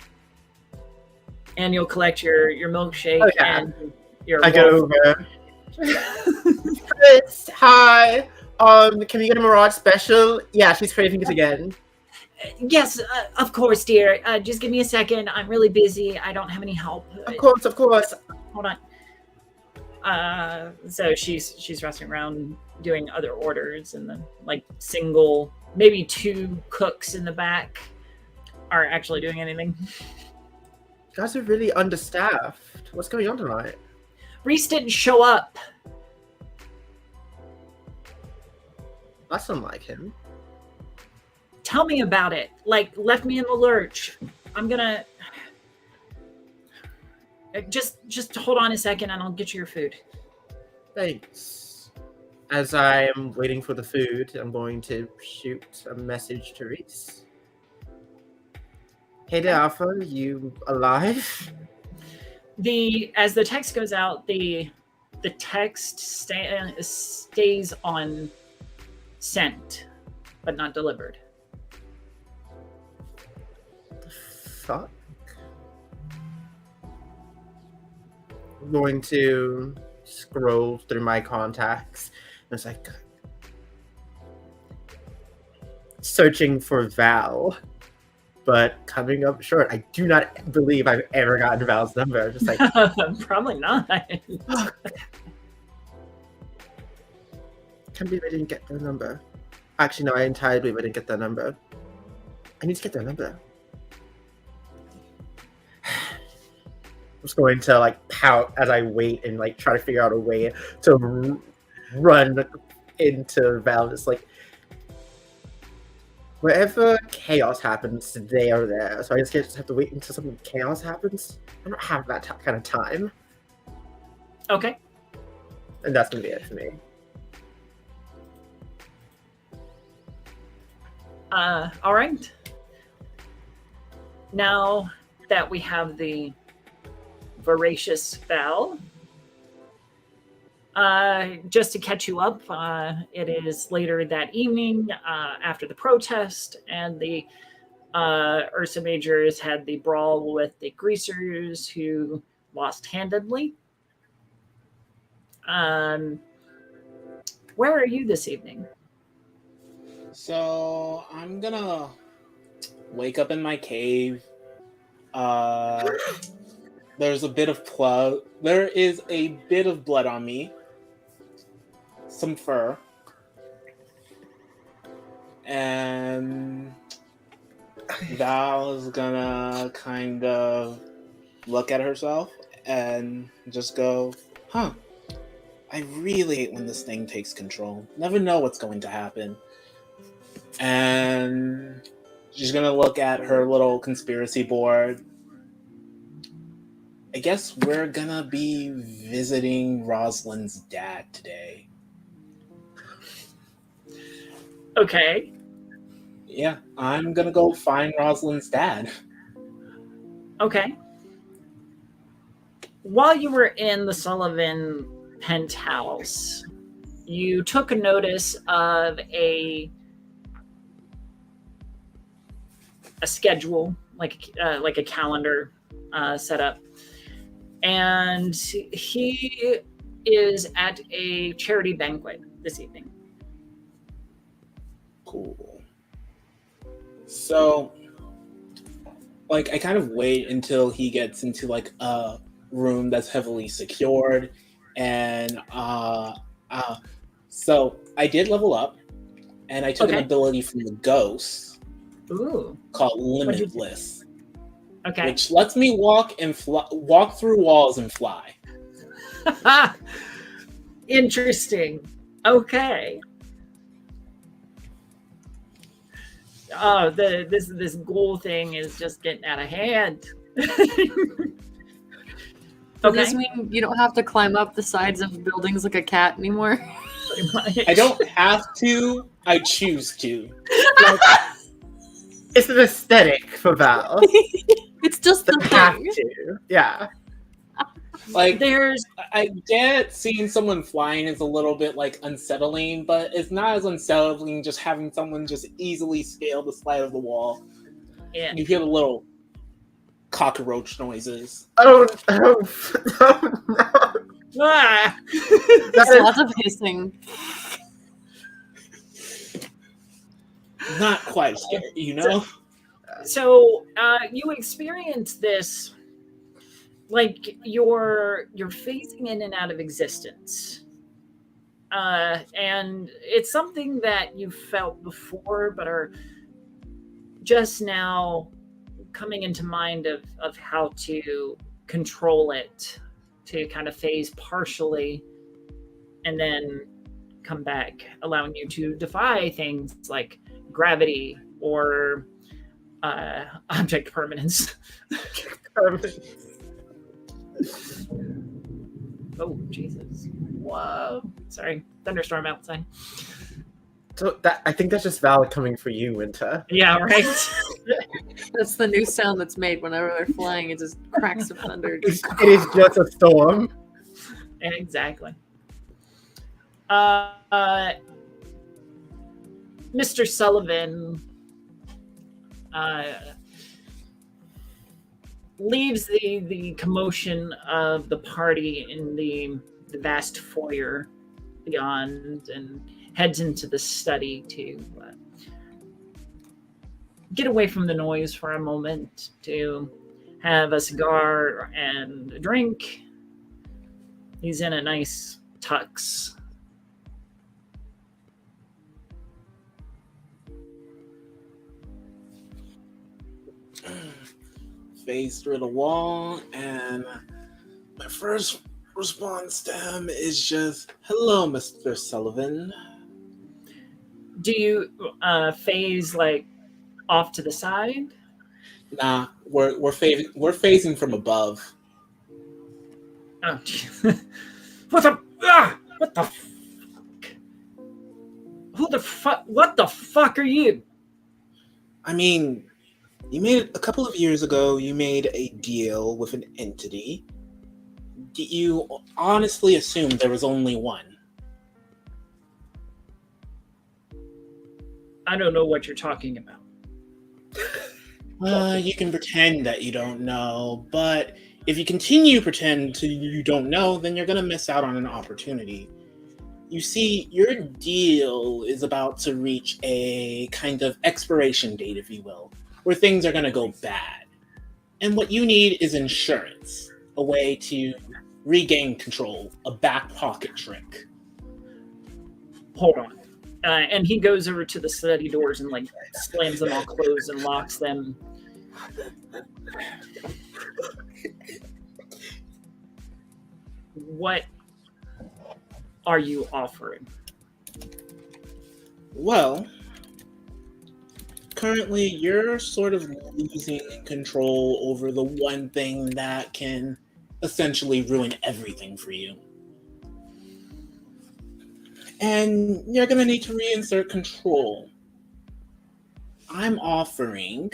you'll collect your milkshake Oh, yeah. and your I go over. Chris, hi. Can we get a Mirage special? Yeah, she's craving it again. Yes, of course, dear. Just give me a second. I'm really busy. I don't have any help. Of course. Hold on. So she's rushing around doing other orders, and then single, maybe two cooks in the back aren't actually doing anything. You guys are really understaffed. What's going on tonight? Reese didn't show up. That's unlike him. Tell me about it. Left me in the lurch. I'm gonna just hold on a second, and I'll get you your food. Thanks. as I am waiting for the food, I'm going to shoot a message to Reese. Hey there, Alpha, you alive? As the text goes out, the text stays on sent, but not delivered. Fuck. I'm going to scroll through my contacts. It's like searching for Val, but coming up short. I do not believe I've ever gotten Val's number. Just like Probably not. can't believe I didn't get their number. Actually, no, I entirely believe I didn't get their number. I need to get their number. I'm just going to like pout as I wait and like try to figure out a way to run into Val. Just like wherever chaos happens, they are there. So I just have to wait until some chaos happens. I don't have that kind of time. Okay. And that's gonna be it for me. All right. Now that we have the voracious Val, just to catch you up, it is later that evening after the protest, and the Ursa Majors had the brawl with the greasers who lost handedly. Where are you this evening? So I'm gonna wake up in my cave. There's a bit of There is a bit of blood on me. Some fur. And Val's gonna kind of look at herself and just go, huh. I really hate when this thing takes control. Never know what's going to happen. And she's gonna look at her little conspiracy board. I guess we're gonna be visiting Rosalind's dad today. Okay. Yeah, I'm gonna go find Rosalind's dad. Okay. While you were in the Sullivan penthouse, you took a notice of a schedule, like a calendar set up, and he is at a charity banquet this evening. Cool. So, like, I kind of wait until he gets into like a room that's heavily secured, and so I did level up, and I took an ability from the ghost. Ooh. Called Limitless. Okay. Which lets me walk through walls and fly. Interesting. Okay. Oh, this ghoul thing is just getting out of hand. Does this mean you don't have to climb up the sides of buildings like a cat anymore? I don't have to. I choose to. Like, it's an aesthetic for Val. It's just the have thing. to. Yeah. Like, I get seeing someone flying is a little bit like unsettling, but it's not as unsettling just having someone just easily scale the side of the wall. Yeah. You hear the little cockroach noises. Oh no. Ah! There's lots of hissing. Not quite scary, you know? So you experience this, like you're phasing in and out of existence, and it's something that you felt before, but are just now coming into mind of how to control it, to kind of phase partially, and then come back, allowing you to defy things like gravity or object permanence. Oh, Jesus. Whoa. Sorry. Thunderstorm outside. So I think that's just valid coming for you, Winter. Yeah, right. That's the new sound that's made whenever they're flying. It just cracks of thunder. It is just a storm. Exactly. Mr. Sullivan leaves the commotion of the party in the vast foyer beyond and heads into the study to get away from the noise for a moment, to have a cigar and a drink. He's in a nice tux. Face through the wall, and my first response to him is just, "Hello, Mr. Sullivan." Do you phase like off to the side? Nah, we're phasing from above. Oh, what the fuck? Who the fuck? What the fuck are you? I mean, a couple of years ago, you made a deal with an entity. You honestly assumed there was only one. I don't know what you're talking about. You can pretend that you don't know, but if you continue to pretend you don't know, then you're going to miss out on an opportunity. You see, your deal is about to reach a kind of expiration date, if you will, where things are going to go bad. And what you need is insurance, a way to regain control, a back pocket trick. Hold on. And he goes over to the study doors and like slams them all closed and locks them. What are you offering? Well, currently you're sort of losing control over the one thing that can essentially ruin everything for you. And you're going to need to reinsert control. I'm offering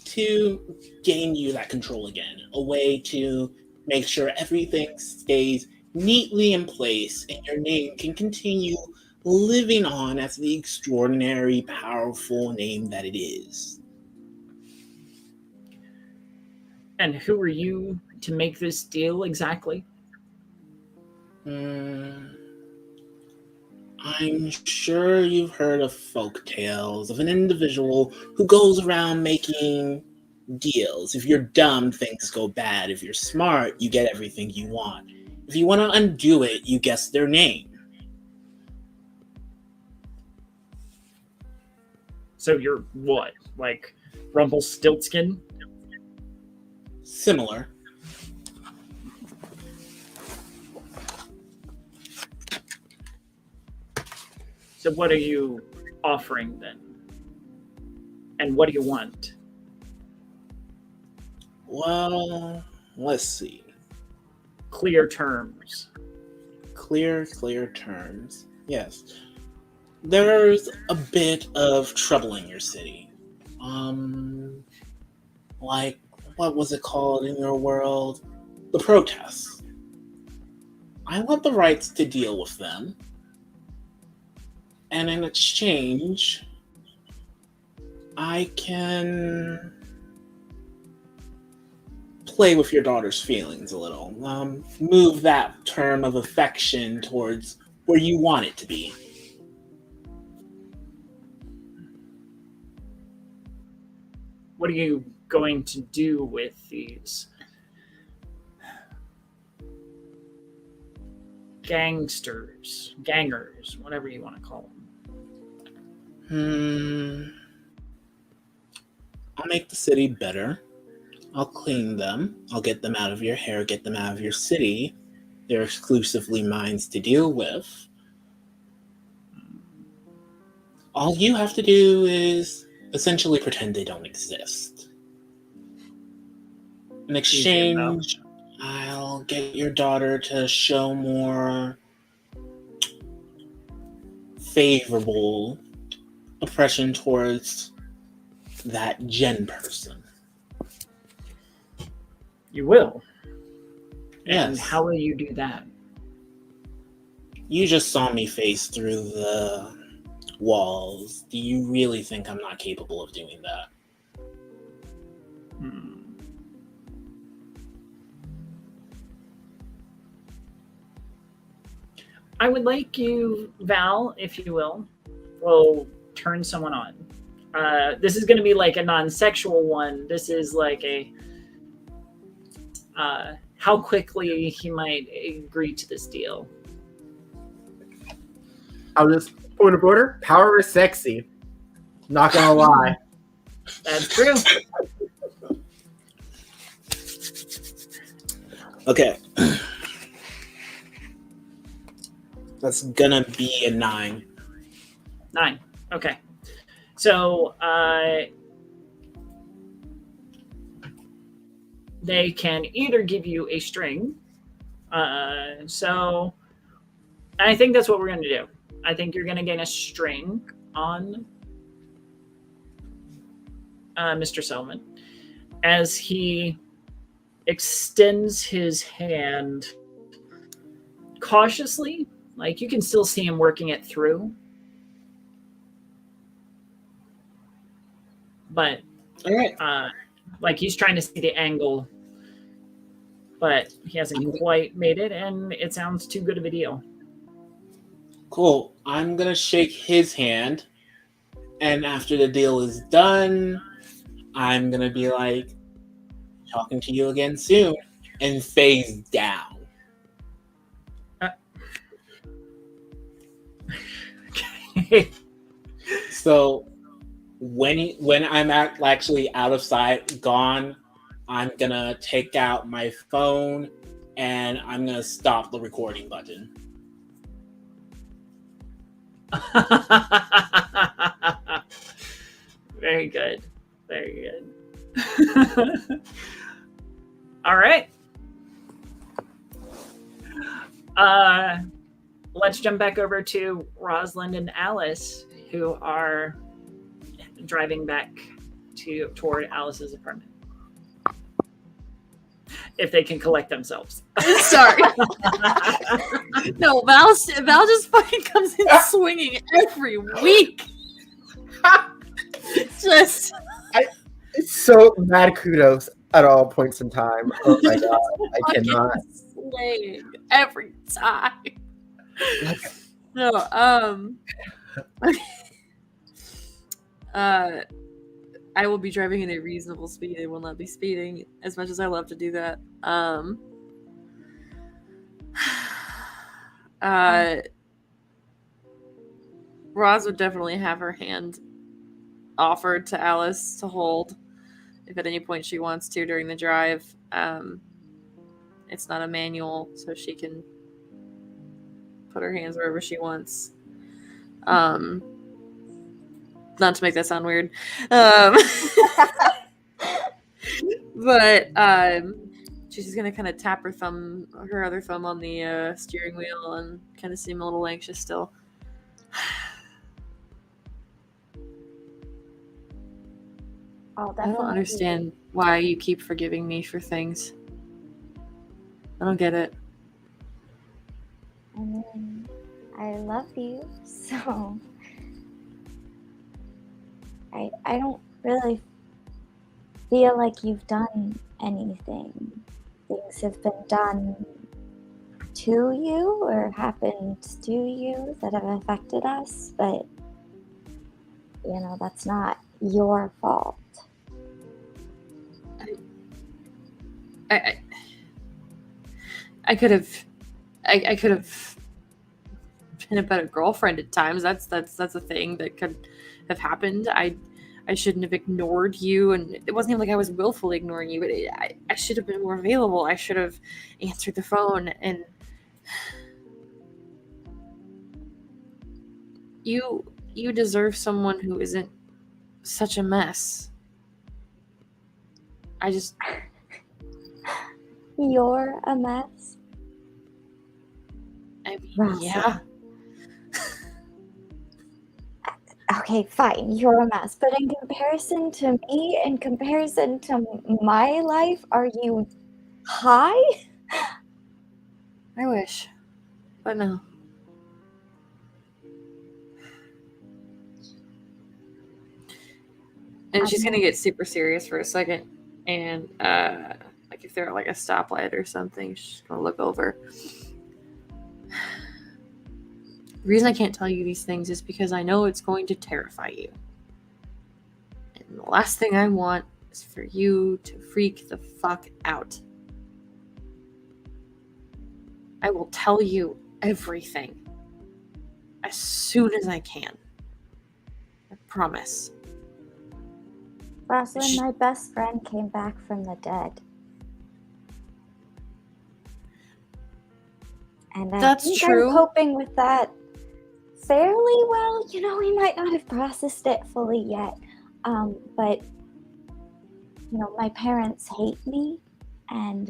to gain you that control again, a way to make sure everything stays neatly in place and your name can continue living on as the extraordinary, powerful name that it is. And who are you to make this deal exactly? I'm sure you've heard of folk tales of an individual who goes around making deals. If you're dumb, things go bad. If you're smart, you get everything you want. If you want to undo it, you guess their name. So you're what? Like Rumpelstiltskin? Similar. So what are you offering then? And what do you want? Well, let's see. Clear terms. Clear terms. Yes. There's a bit of trouble in your city. Like, what was it called in your world? The protests. I want the rights to deal with them. And in exchange, I can play with your daughter's feelings a little. Move that term of affection towards where you want it to be. What are you going to do with these gangers, whatever you want to call them? I'll make the city better. I'll clean them. I'll get them out of your hair, get them out of your city. They're exclusively mine to deal with. All you have to do is essentially pretend they don't exist. In exchange, I'll get your daughter to show more favorable oppression towards that Jen person. You will. And Yes. how will you do that? You just saw me face through the walls. Do you really think I'm not capable of doing that? I would like you, Val, if you will turn someone on. This is going to be like a non-sexual one. This is like a how quickly he might agree to this deal. I'll just point of order. Power is sexy. Not gonna lie. That's true. Okay. That's gonna be a 9. 9. Okay. So they can either give you a string. So I think that's what we're going to do. I think you're going to gain a string on Mr. Selman as he extends his hand cautiously. Like you can still see him working it through. But All right. like he's trying to see the angle, but he hasn't quite made it, and it sounds too good of a deal. Cool. I'm gonna shake his hand, and after the deal is done, I'm gonna be like, talking to you again soon, and phase down. Okay. So when I'm actually out of sight, gone, I'm gonna take out my phone and I'm gonna stop the recording button. Very good. Very good. All right. Let's jump back over to Rosalind and Alice, who are driving back toward Alice's apartment. If they can collect themselves. Sorry. No, Val just fucking comes in swinging every week. Just It's so mad kudos at all points in time. Oh my god, I fucking cannot. slaying every time. No, I will be driving at a reasonable speed. I will not be speeding as much as I love to do that. Roz would definitely have her hand offered to Alice to hold if at any point she wants to during the drive. It's not a manual, so she can put her hands wherever she wants. Not to make that sound weird. But she's just gonna kind of tap her other thumb on the steering wheel and kind of seem a little anxious still. I'll I definitely don't understand why you keep forgiving me for things. I don't get it. I mean, I love you, so I don't really feel like you've done anything. Things have been done to you or happened to you that have affected us, but that's not your fault. I could have been a better girlfriend at times. That's a thing that could have happened. I shouldn't have ignored you, and it wasn't even like I was willfully ignoring you, but I should have been more available. I should have answered the phone, and you deserve someone who isn't such a mess. You're a mess. I mean, Rosalind. yeah. Okay, fine, you're a mess. But in comparison to me, in comparison to my life, are you high? I wish. But no. And she's gonna get super serious for a second. And like if they're at like a stoplight or something, she's gonna look over. The reason I can't tell you these things is because I know it's going to terrify you. And the last thing I want is for you to freak the fuck out. I will tell you everything as soon as I can. I promise. Rosalind, my best friend came back from the dead. And I That's think true. I'm coping with that fairly well. You know, we might not have processed it fully yet. But, you know, my parents hate me and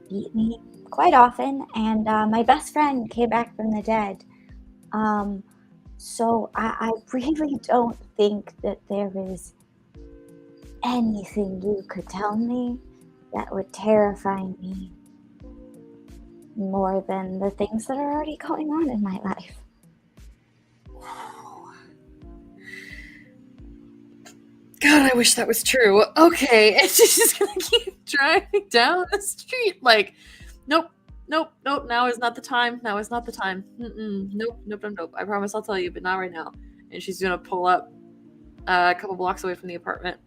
beat me quite often. And my best friend came back from the dead. So I really don't think that there is anything you could tell me that would terrify me more than the things that are already going on in my life. God, I wish that was true. Okay, and she's just gonna keep driving down the street like, nope, now is not the time. Now is not the time. Nope. I promise I'll tell you, but not right now. And she's gonna pull up a couple blocks away from the apartment.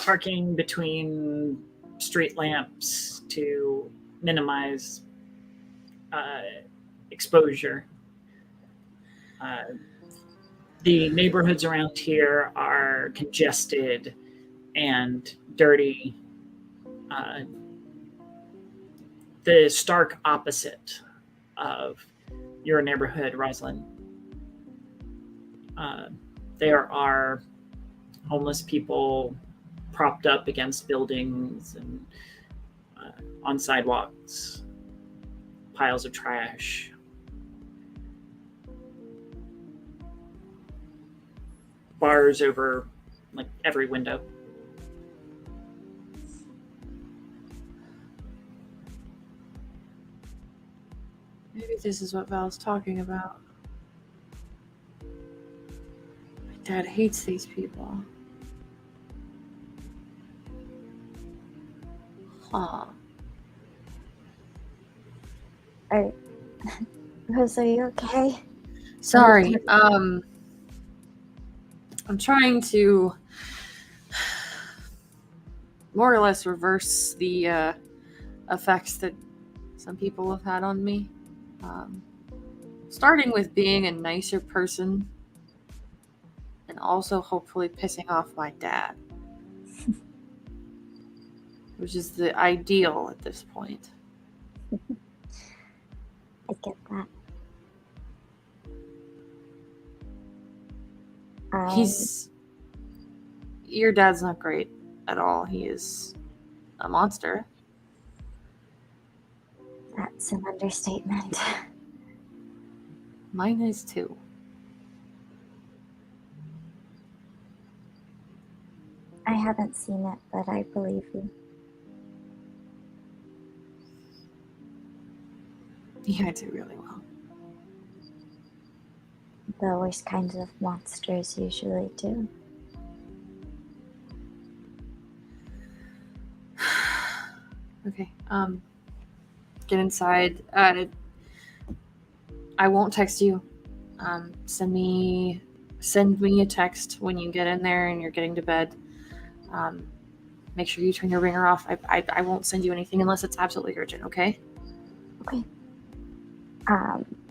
Parking between street lamps to minimize exposure. The neighborhoods around here are congested and dirty. The stark opposite of your neighborhood, Rosalind. There are homeless people propped up against buildings and on sidewalks, piles of trash. Bars over like every window. Maybe this is what Val's talking about. My dad hates these people. Huh. Rose, are you okay? Sorry. I'm trying to more or less reverse the effects that some people have had on me. Starting with being a nicer person and also hopefully pissing off my dad. Which is the ideal at this point. I get that. Your dad's not great at all. He is a monster. That's an understatement. Mine is too. I haven't seen it, but I believe you. He hides it really well. The worst kinds of monsters usually do. Okay. Get inside. I won't text you. Send me a text when you get in there and you're getting to bed. Make sure you turn your ringer off. I won't send you anything unless it's absolutely urgent, okay? Okay.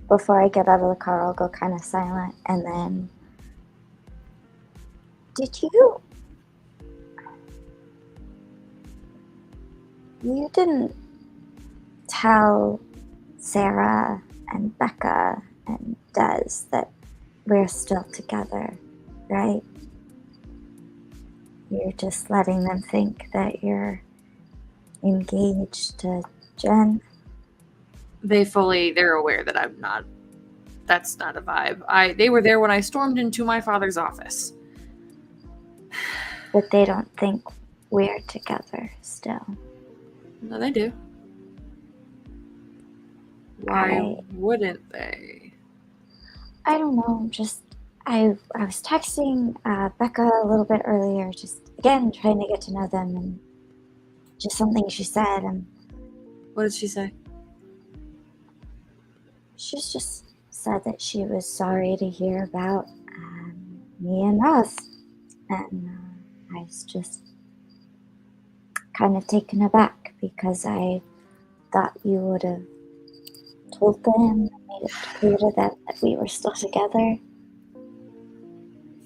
Before I get out of the car, I'll go kind of silent, and then... You didn't tell Sarah and Becca and Des that we're still together, right? You're just letting them think that you're engaged to Jen? They're aware that I'm not. That's not a vibe. They were there when I stormed into my father's office. But they don't think we're together still. No, they do. Why wouldn't they? I don't know, just I was texting Becca a little bit earlier, just again trying to get to know them, and just something she said, and What did she say? she's just said that she was sorry to hear about me and Ross, and I was just kind of taken aback because I thought you would have told them and made it clear to them that we were still together.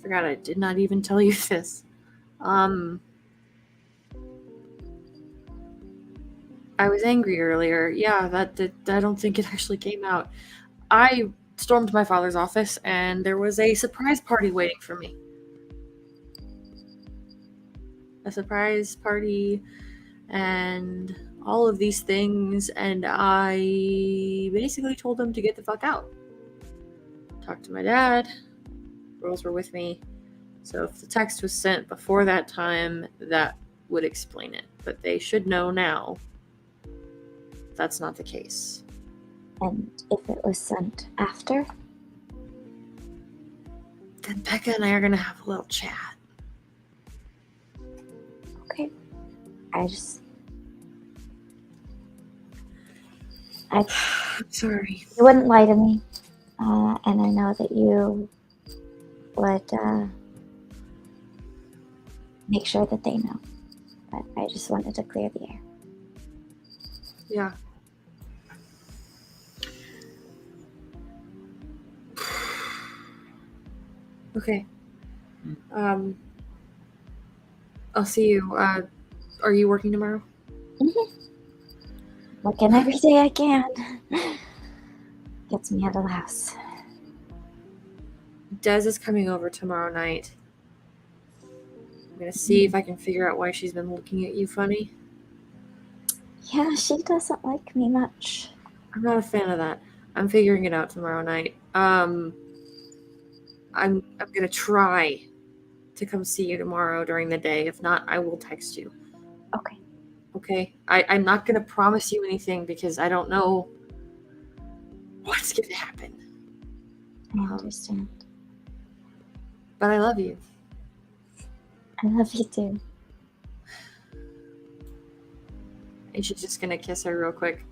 Forgot I did not even tell you this. I was angry earlier. Yeah, that I don't think it actually came out. I stormed my father's office and there was a surprise party waiting for me. A surprise party and all of these things, and I basically told them to get the fuck out. Talked to my dad. Girls were with me. So if the text was sent before that time, that would explain it. But they should know now that's not the case. And if it was sent after? Then Becca and I are going to have a little chat. Okay. I'm sorry. You wouldn't lie to me. And I know that you would make sure that they know. But I just wanted to clear the air. Yeah. Okay. I'll see you. Are you working tomorrow? Mm-hmm. Working every day I can. Gets me out of the house. Des is coming over tomorrow night. I'm gonna see if I can figure out why she's been looking at you funny. Yeah, she doesn't like me much. I'm not a fan of that. I'm figuring it out tomorrow night. I'm gonna try to come see you tomorrow during the day. If not, I will text you. Okay. Okay? I'm not gonna promise you anything because I don't know what's gonna happen. I understand. But I love you. I love you too. And she's just gonna kiss her real quick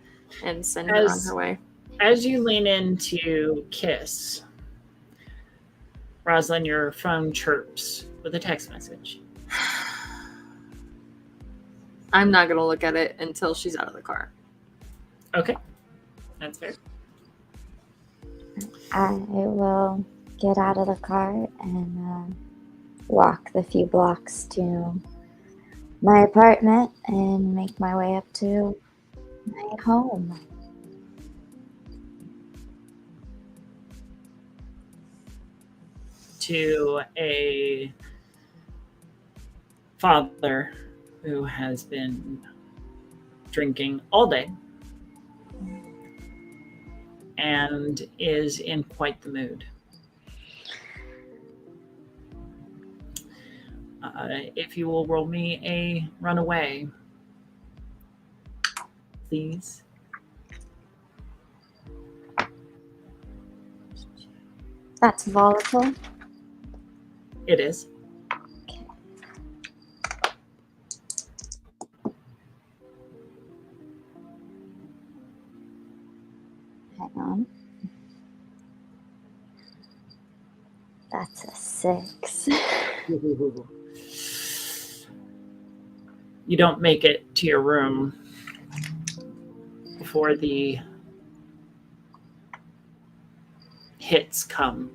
and send her on her way. As you lean in to kiss, Rosalind, your phone chirps with a text message. I'm not gonna look at it until she's out of the car. Okay, that's fair. I will get out of the car and walk the few blocks to my apartment and make my way up to my home. To a father who has been drinking all day and is in quite the mood. If you will roll me a runaway, please. That's volatile. It is. Hang on. That's a 6. You don't make it to your room before the hits come.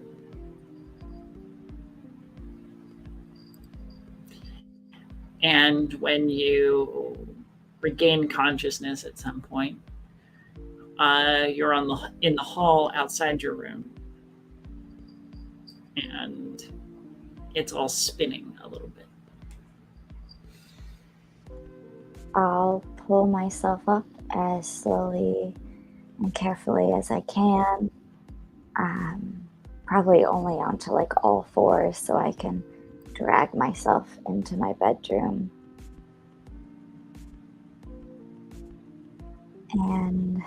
And when you regain consciousness at some point, you're in the hall outside your room, and it's all spinning a little bit. I'll pull myself up as slowly and carefully as I can. Probably only onto like all fours so I can drag myself into my bedroom. And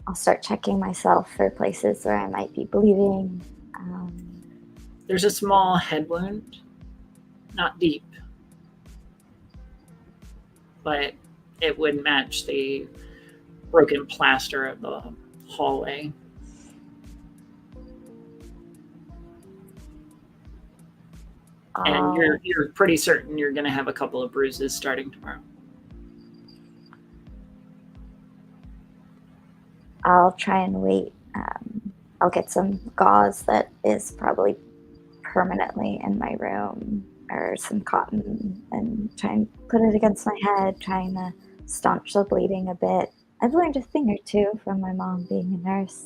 I'll start checking myself for places where I might be bleeding. There's a small head wound, not deep, but it would match the broken plaster of the hallway. And you're pretty certain you're going to have a couple of bruises starting tomorrow. I'll try and wait. I'll get some gauze that is probably permanently in my room, or some cotton, and try and put it against my head, trying to staunch the bleeding a bit. I've learned a thing or two from my mom being a nurse.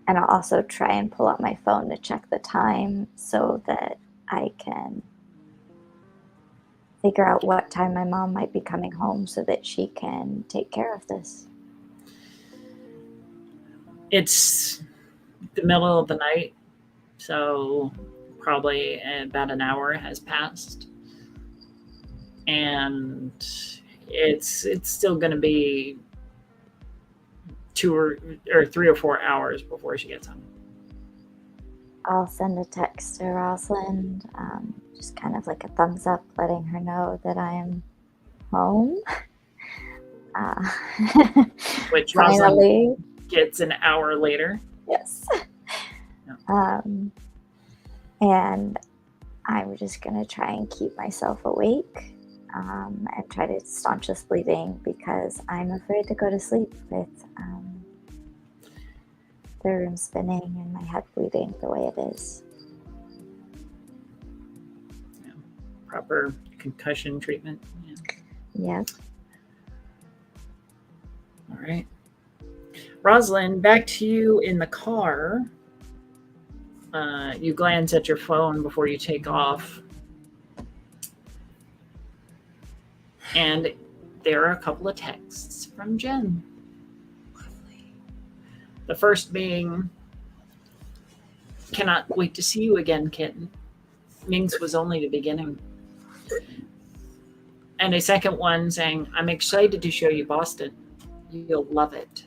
And I'll also try and pull out my phone to check the time so that I can figure out what time my mom might be coming home so that she can take care of this. It's the middle of the night, so probably about an hour has passed. And it's still going to be 2 or 3 or 4 hours before she gets home. I'll send a text to Rosalind, just kind of like a thumbs up, letting her know that I am home. Which finally Rosalind gets an hour later. Yes. Yeah. And I'm just going to try and keep myself awake and try to staunch this bleeding, because I'm afraid to go to sleep with the room spinning and my head bleeding the way it is. Yeah. Proper concussion treatment. Yeah. All right. Rosalind, back to you in the car. You glance at your phone before you take off. And there are a couple of texts from Jen. The first being, "Cannot wait to see you again, kitten. Minx was only the beginning." And a second one saying, "I'm excited to show you Boston. You'll love it."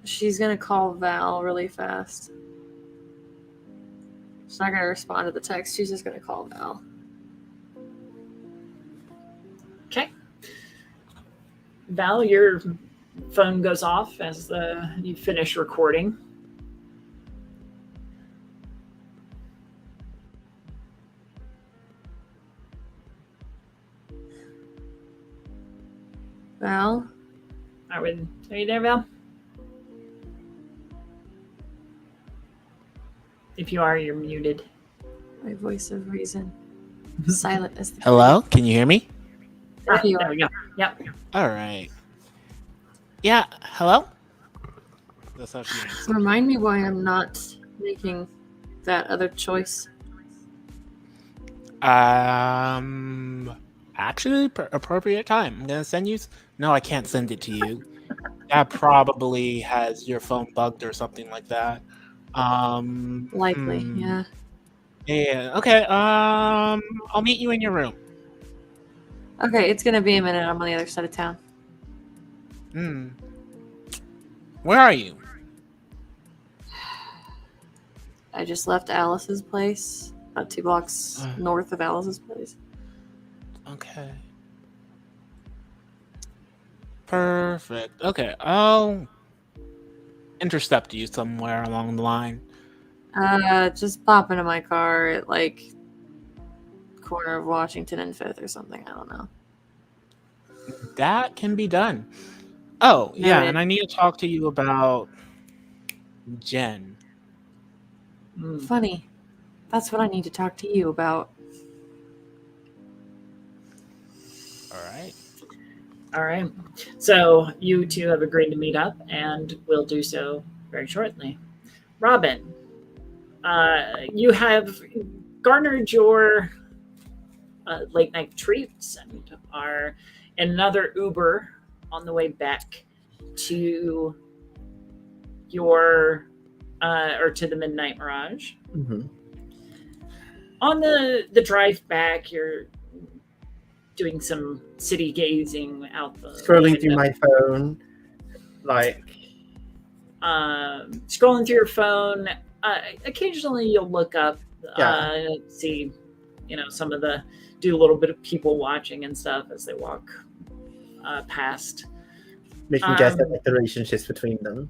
She's gonna call Val really fast. She's not gonna respond to the text. She's just gonna call Val. Okay. Val, your phone goes off as you finish recording. Val? Are you there, Val? If you are, you're muted. My voice of reason. Silent as the Hello? Can you hear me? There you There are. we go. Yep. All right. Yeah, hello? That's how she answered. Remind me why I'm not making that other choice. Actually, appropriate time. I'm gonna send you. No, I can't send it to you. That probably has your phone bugged or something like that. Likely, yeah. Yeah. Okay. I'll meet you in your room. Okay, it's gonna be a minute. I'm on the other side of town. Where are you? I just left Alice's place, about 2 blocks north of Alice's place. Okay. Perfect. Okay, I'll intercept you somewhere along the line. Just pop into my car at like corner of Washington and 5th or something. I don't know. That can be done. Oh, yeah, Noted. and I need to talk to you about Jen. Funny. That's what I need to talk to you about. All right. All right. So you two have agreed to meet up, and will do so very shortly. Robin, you have garnered your late night treats and are in another Uber on the way back to your or to the Midnight Mirage. Mm-hmm. On the drive back, you're doing some city gazing out the Scrolling through window. my phone, like Scrolling through your phone. Occasionally, you'll look up, see, some of the do a little bit of people watching and stuff as they walk past. making guess at like the relationships between them.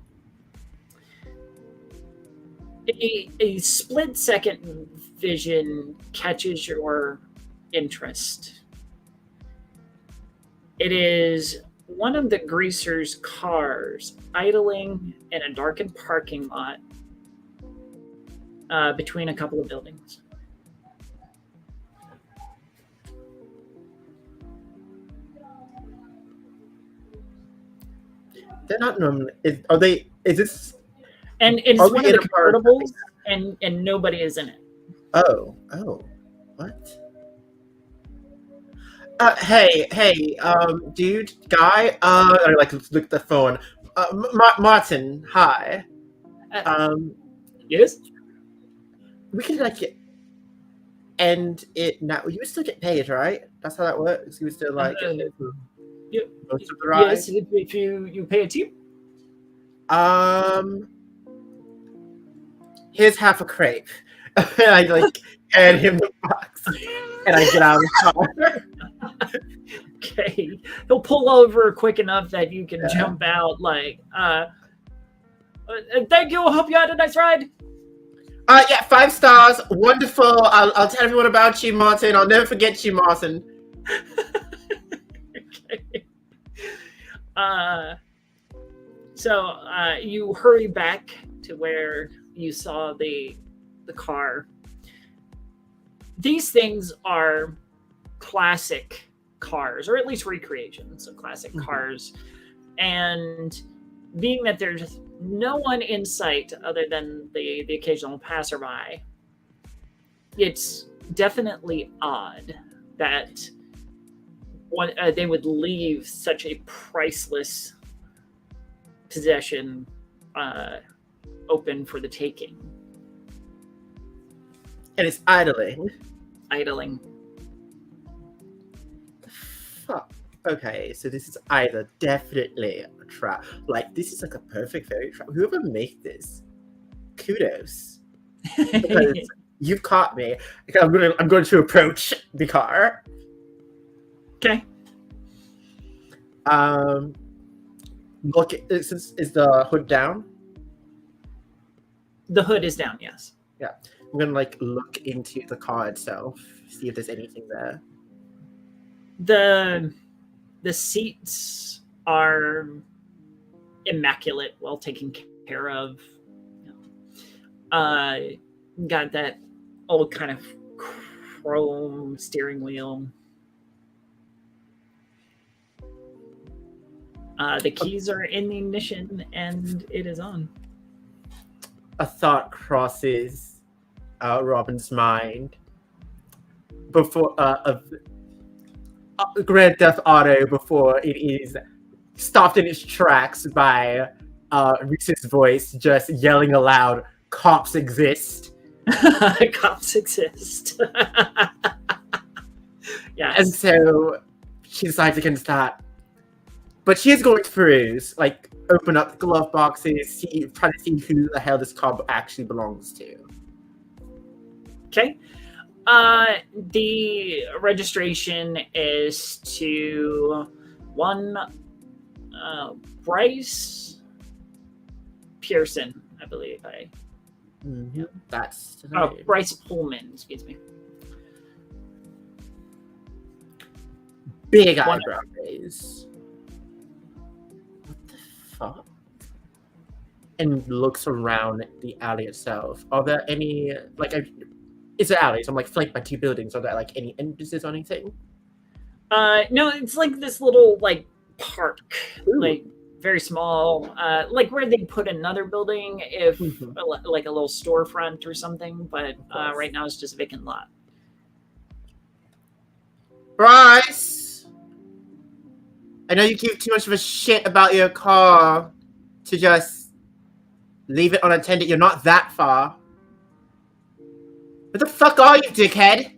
A split second vision catches your interest. It is one of the greasers' cars idling in a darkened parking lot between a couple of buildings. They're not normally. Are they? Is this? And it's Are we one of in the a car? convertibles, and nobody is in it. Oh, what? Hey, dude, guy. I like look at the phone. Martin, hi. Yes. We could like end it now. You would still get paid, right? That's how that works. You would still like get paid for yeah. most of the ride. Yes, if you pay a tip. Here's half a crepe. And I like hand him the box, and I get out of the car. Okay, he'll pull over quick enough that you can jump out. Like, thank you. Hope you had a nice ride. Yeah, 5 stars, wonderful. I'll tell everyone about you, Martin. I'll never forget you, Martin. Okay. So you hurry back to where you saw the car. These things are classic cars, or at least recreations of classic cars. And being that there's no one in sight other than the occasional passerby, it's definitely odd that they would leave such a priceless possession open for the taking. And it's idling. Fuck. Okay, so this is either definitely a trap. Like, this is like a perfect fairy trap. Whoever made this, kudos. Because you've caught me. I'm going to approach the car. Okay. Look, is the hood down? The hood is down, yes. Yeah. I'm gonna like look into the car itself, see if there's anything there. The seats are immaculate, well taken care of. Got that old kind of chrome steering wheel. The keys are in the ignition, and it is on. A thought crosses Robin's mind before Grand Theft Auto before it is stopped in its tracks by Reese's voice just yelling aloud, "Cops exist." Cops exist. Yeah. And so she decides against that. But she is going to peruse, like open up the glove boxes, try to see who the hell this car actually belongs to. Okay. The registration is to one Bryce Pearson, I believe. Mm-hmm. That's Bryce Pullman, excuse me. Big eyebrow raise. What the fuck? And looks around the alley itself. Are there any it's an alley, so I'm like flanked by 2 buildings. Are there like any entrances or anything? No, it's like this little like park, Ooh. like very small, like where they put another building if Mhm. like a little storefront or something. But course. right now it's just a vacant lot. Bryce, I know you give too much of a shit about your car to just leave it unattended. You're not that far. What the fuck are you, dickhead?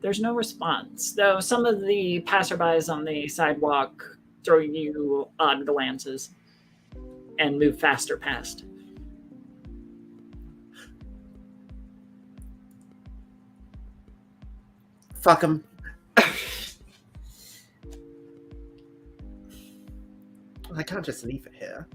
There's no response, though. Some of the passerbys on the sidewalk throw you odd glances and move faster past. Fuck him. I can't just leave it here.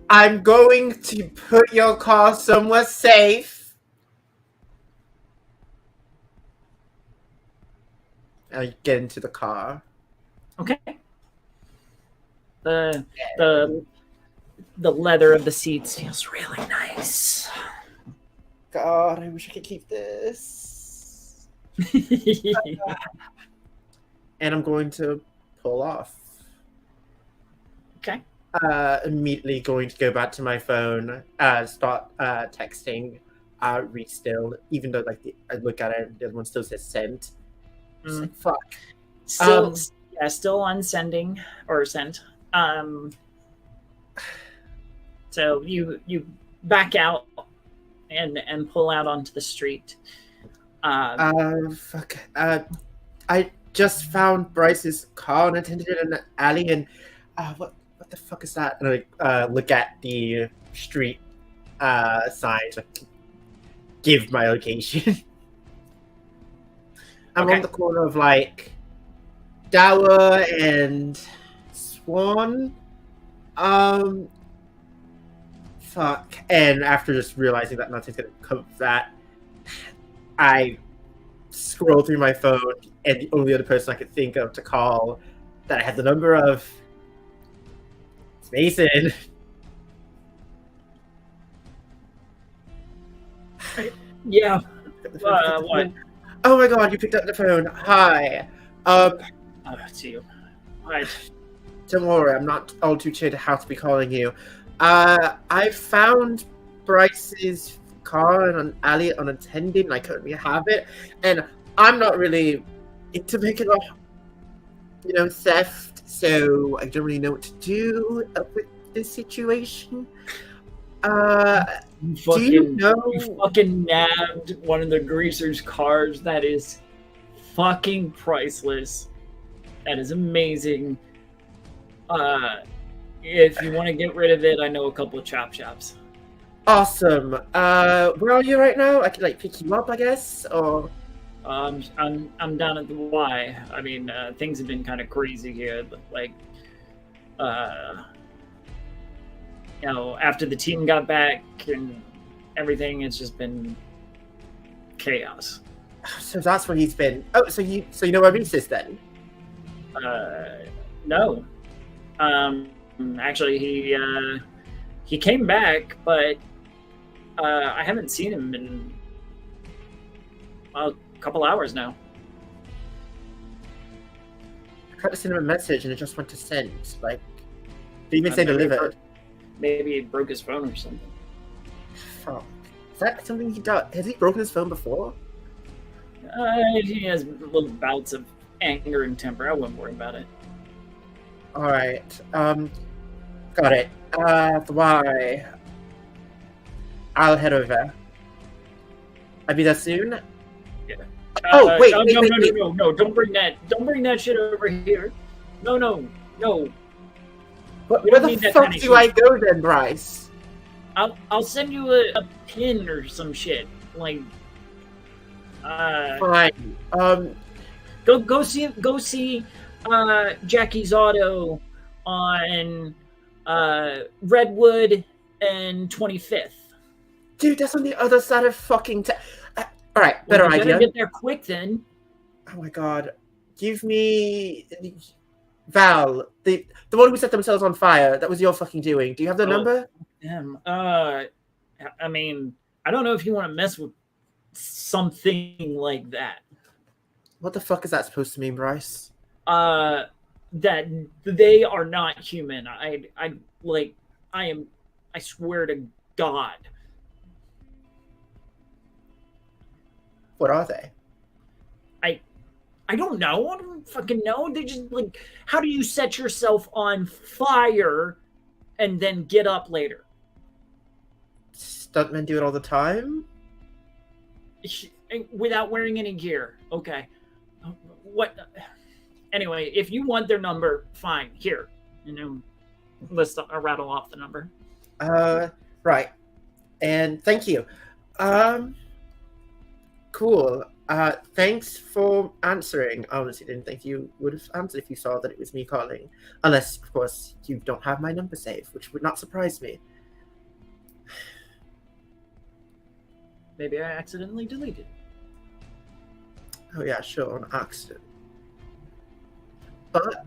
I'm going to put your car somewhere safe. I get into the car. Okay. The leather of the seats feels really nice. God, I wish I could keep this. And I'm going to pull off. Okay. Immediately going to go back to my phone, start texting Reese still, even though like I look at it and the other one still says sent. Just like, fuck. Still, yeah, still on sending or sent. So you back out and pull out onto the street. Fuck. I just found Bryce's car unattended in an alley, and what the fuck is that? And I look at the street sign to give my location. I'm Okay. on the corner of like Dower and Swan. Fuck. And after just realizing that nothing's gonna come of that, I scroll through my phone, and the only other person I could think of to call that I had the number of is Mason. Yeah. What? Oh my god, you picked up the phone. Hi. It's you. Right. Don't worry, I'm not all too sure how to be calling you. I found Bryce's car in an alley unattended, and I currently have it. And I'm not really into making theft, so I don't really know what to do with this situation. You do you know? You fucking nabbed one of the greaser's cars. That is fucking priceless. That is amazing. If you want to get rid of it, I know a couple of chop shops. Awesome. Where are you right now? I can like pick you up, I guess, or. I'm down at the Y. I mean, things have been kind of crazy here. Like, after the team got back and everything, it's just been chaos. So that's where he's been. Oh, so you know where Reese is then? No. Actually, he came back, but I haven't seen him in a couple hours now. I tried to send him a message and it just went to send. Like, didn't even say delivered. Maybe he broke his phone or something. Fuck. Is that something he does? Has he broken his phone before? He has little bouts of anger and temper. I wouldn't worry about it. Alright. Got it. The Y. I'll head over. I'll be there soon. Yeah. Oh, wait, no, wait. no! Don't bring that shit over here. No. Where the fuck do I go then, Bryce? I'll send you a pin or some shit. Like, fine. Go see Jackie's Auto on Redwood and 25th. Dude, that's on the other side of fucking Alright, better you idea. Gotta get there quick then. Oh my god. Give me Val, the one who set themselves on fire. That was your fucking doing. Do you have the number? Damn. I mean, I don't know if you want to mess with something like that. What the fuck is that supposed to mean, Bryce? That they are not human. I swear to God. What are they? I don't know. I don't fucking know. They just like, how do you set yourself on fire and then get up later? Stuntmen do it all the time? Without wearing any gear. Okay. What? Anyway, if you want their number, fine. Here. Rattle off the number. Right. And thank you. Cool. Thanks for answering. I honestly didn't think you would have answered if you saw that it was me calling. Unless, of course, you don't have my number saved, which would not surprise me. Maybe I accidentally deleted. Oh yeah, sure, on accident. But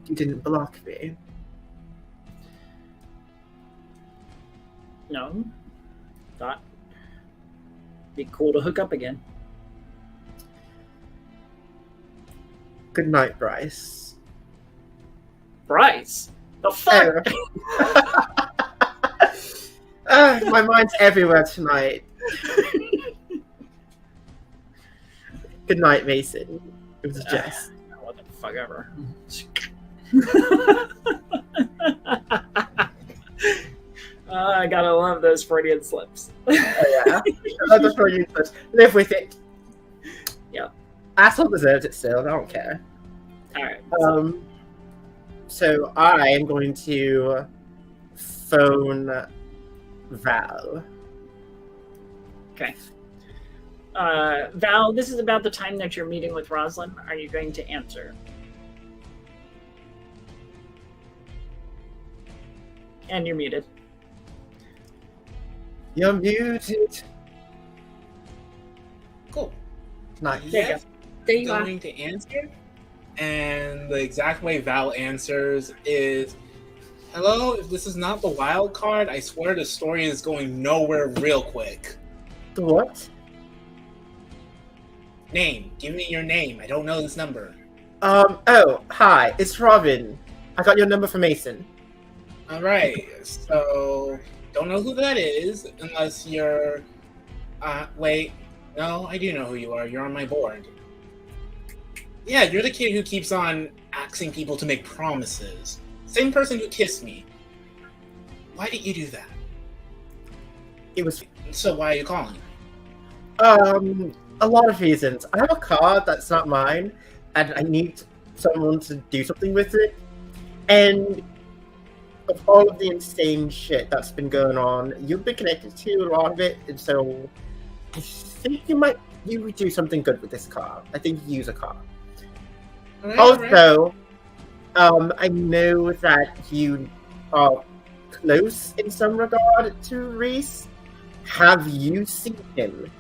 you didn't block me. No. Thought be cool to hook up again. Good night, Bryce. Bryce? The fuck? My mind's everywhere tonight. Good night, Mason. It was a jest. What the fuck ever. I gotta love those Freudian slips. Oh, yeah. I love the Freudian slips. Live with it. Yeah. Asshole deserves it still. I don't care. Alright. So I am going to phone Val. Okay. Val, this is about the time that you're meeting with Rosalind. Are you going to answer? And you're muted. You're muted. Cool. Nice. Yes, There you are. going to answer. And the exact way Val answers is, hello, if this is not the wild card, I swear the story is going nowhere real quick. The what? Name. Give me your name. I don't know this number. Oh, hi. It's Robin. I got your number from Mason. Alright, so don't know who that is unless you're wait. No, I do know who you are. You're on my board. Yeah, you're the kid who keeps on asking people to make promises. Same person who kissed me. Why did you do that? It was So why are you calling? a lot of reasons. I have a car that's not mine, and I need someone to do something with it. And of all of the insane shit that's been going on, you've been connected to a lot of it, and so I think you would do something good with this car. I think you use a car. Also, I know that you are close in some regard to Reese. Have you seen him?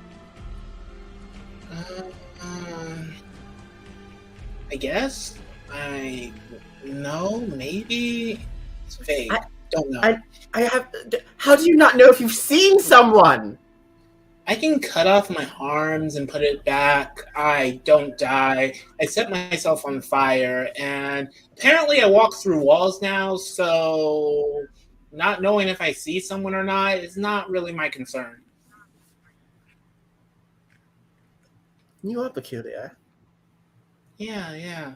I guess. No, maybe. It's vague. Don't know. I have. How do you not know if you've seen someone? I can cut off my arms and put it back. I don't die. I set myself on fire, and apparently I walk through walls now, so not knowing if I see someone or not is not really my concern. You are peculiar. Yeah.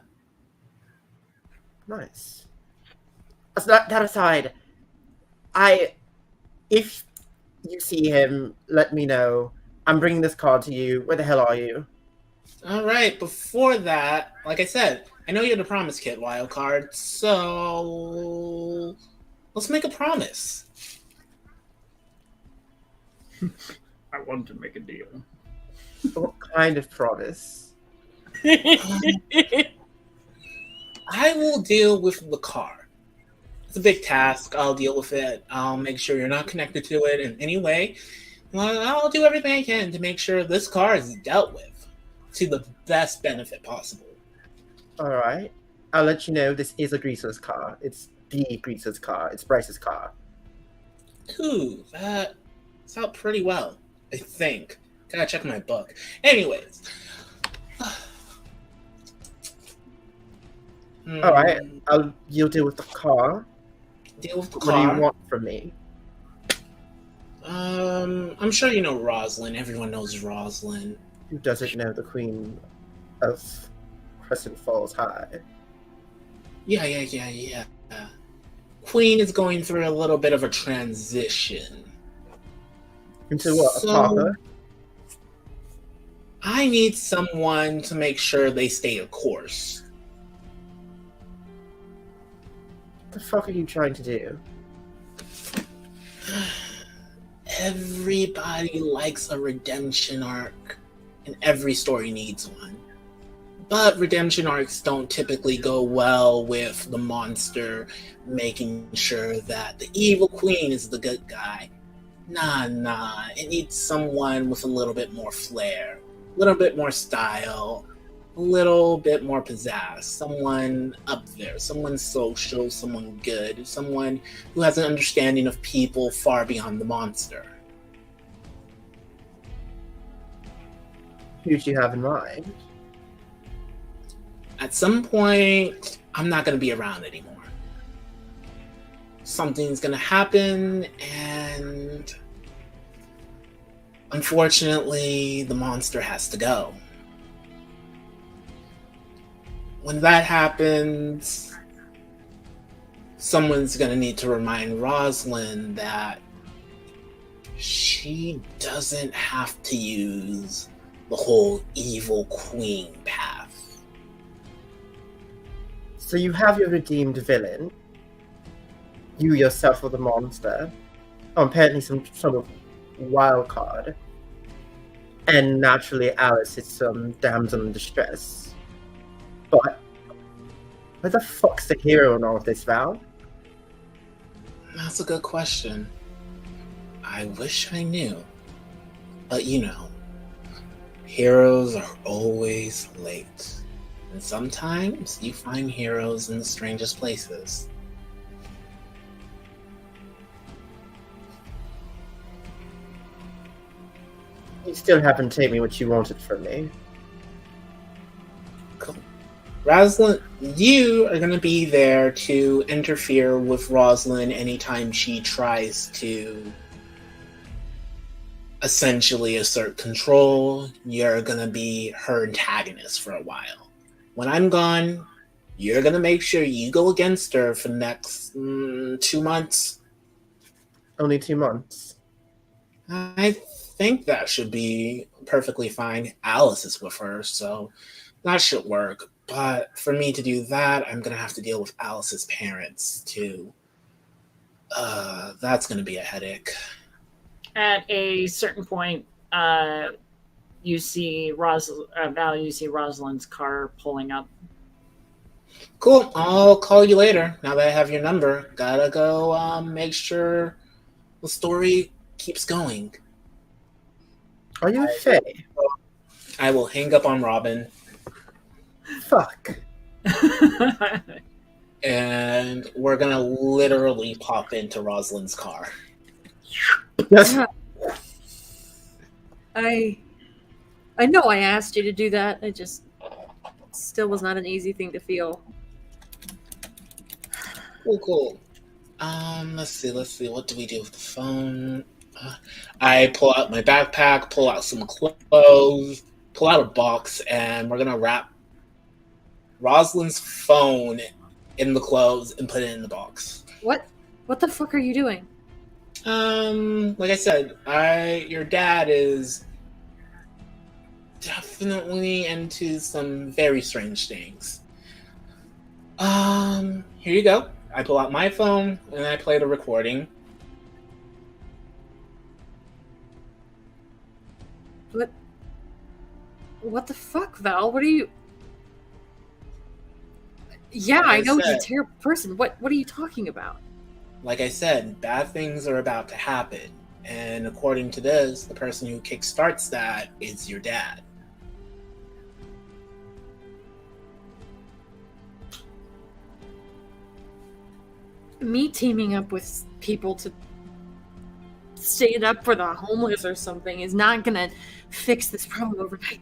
Nice. That aside, if you see him, let me know. I'm bringing this card to you. Where the hell are you? All right. Before that, like I said, I know you're the promise kid, wild card. So let's make a promise. I want to make a deal. What kind of promise? I will deal with the car. It's a big task. I'll deal with it. I'll make sure you're not connected to it in any way. I'll do everything I can to make sure this car is dealt with to the best benefit possible. All right. I'll let you know this is a greaser's car. It's the greaser's car. It's Bryce's car. Ooh, that It's out pretty well, I think. Gotta check my book. Anyways. All right, you'll deal with the car. Deal with the What do car. you want from me? I'm sure you know Rosalind. Everyone knows Rosalind. Who doesn't know the Queen of Crescent Falls High? Yeah. Queen is going through a little bit of a transition. Into what? So, A pauper? I need someone to make sure they stay a course. What the fuck are you trying to do? Everybody likes a redemption arc, and every story needs one. But redemption arcs don't typically go well with the monster making sure that the evil queen is the good guy. Nah. It needs someone with a little bit more flair, a little bit more style, a little bit more pizzazz. Someone up there, someone social, someone good, someone who has an understanding of people far beyond the monster. Who do you have in mind? At some point, I'm not going to be around anymore. Something's going to happen, and unfortunately, the monster has to go. When that happens, someone's going to need to remind Rosalind that she doesn't have to use the whole evil queen path. So you have your redeemed villain. You yourself are the monster. Oh, apparently some sort of wild card. And naturally Alice is some damsel in distress. But where the fuck's the hero in all of this, Val? That's a good question. I wish I knew. But you know, heroes are always late. And sometimes you find heroes in the strangest places. You still haven't taken me what you wanted from me. Cool. Rosalind, you are going to be there to interfere with Rosalind anytime she tries to essentially assert control. You're going to be her antagonist for a while. When I'm gone, you're going to make sure you go against her for the next 2 months. Only 2 months. I think that should be perfectly fine. Alice is with her, so that should work. But for me to do that, I'm going to have to deal with Alice's parents, too. That's going to be a headache. At a certain point, you see Val, you see Rosalind's car pulling up. Cool. I'll call you later. Now that I have your number, gotta go make sure the story keeps going. Are you a fae? I will hang up on Robin, Fuck. and we're gonna literally pop into Rosalind's car. Yes. I know I asked you to do that. It just still was not an easy thing to feel. Cool. Let's see. What do we do with the phone? I pull out my backpack, pull out some clothes, pull out a box, and we're gonna wrap Rosalind's phone in the clothes and put it in the box. What the fuck are you doing? Like I said, your dad is definitely into some very strange things. Here you go. I pull out my phone and I play the recording. What the fuck, Val? What are you? Yeah, Like I I know he's a said. terrible person. What are you talking about? Like I said, bad things are about to happen. And according to this, the person who kickstarts that is your dad. Me teaming up with people to stand up for the homeless or something is not gonna fix this problem overnight.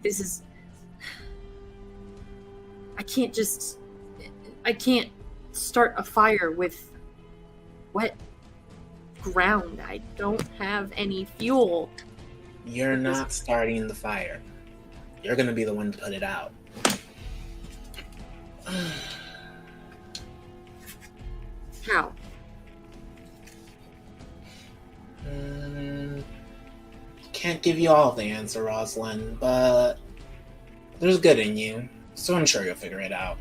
I can't start a fire with wet ground. I don't have any fuel. You're not starting the fire. You're gonna be the one to put it out. How? Can't give you all the answer, Rosalind, but there's good in you, so I'm sure you'll figure it out.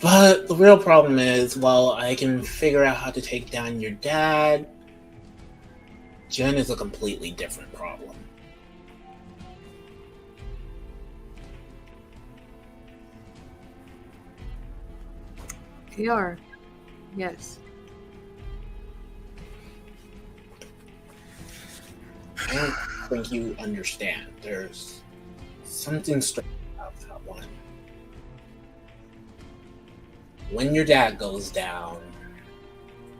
But the real problem is, while I can figure out how to take down your dad, Jen is a completely different problem. PR. Yes. I don't think you understand. There's something strange about that one. When your dad goes down,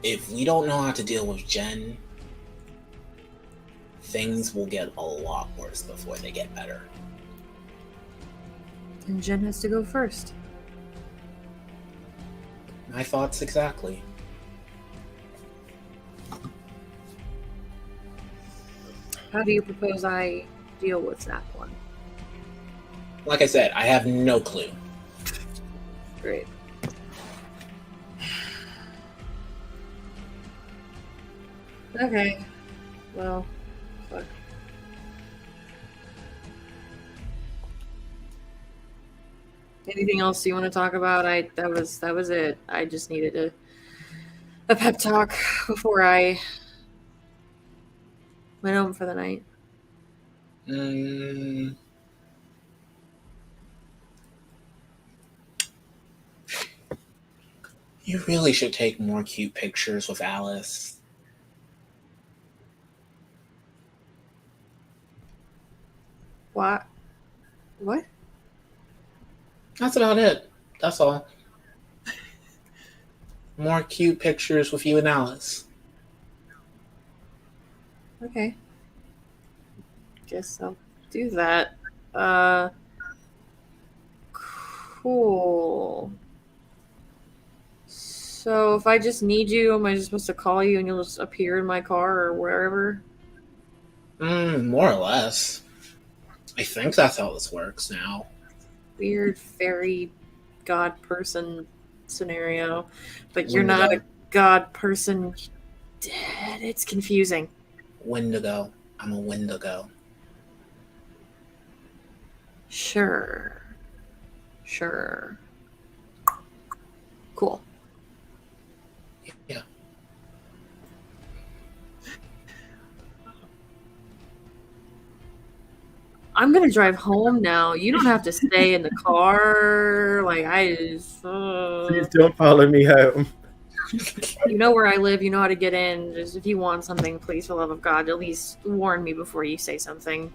if we don't know how to deal with Jen, things will get a lot worse before they get better. And Jen has to go first. My thoughts exactly. How do you propose I deal with that one? Like I said, I have no clue. Great. Okay. Well, fuck. Anything else you want to talk about? That was it. I just needed a pep talk before I went home for the night. You really should take more cute pictures with Alice. What? What? That's about it. That's all. More cute pictures with you and Alice. Okay. Guess I'll do that. Cool. So if I just need you, am I just supposed to call you and you'll just appear in my car or wherever? More or less. I think that's how this works now. Weird fairy god person scenario. But you're not a god person. It's confusing. Wendigo. I'm a Wendigo. Sure. Cool. Yeah. I'm gonna drive home now. You don't have to stay in the car. Like, I just... Please don't follow me home. You know where I live. You know how to get in. Just if you want something, please, for the love of God, at least warn me before you say something.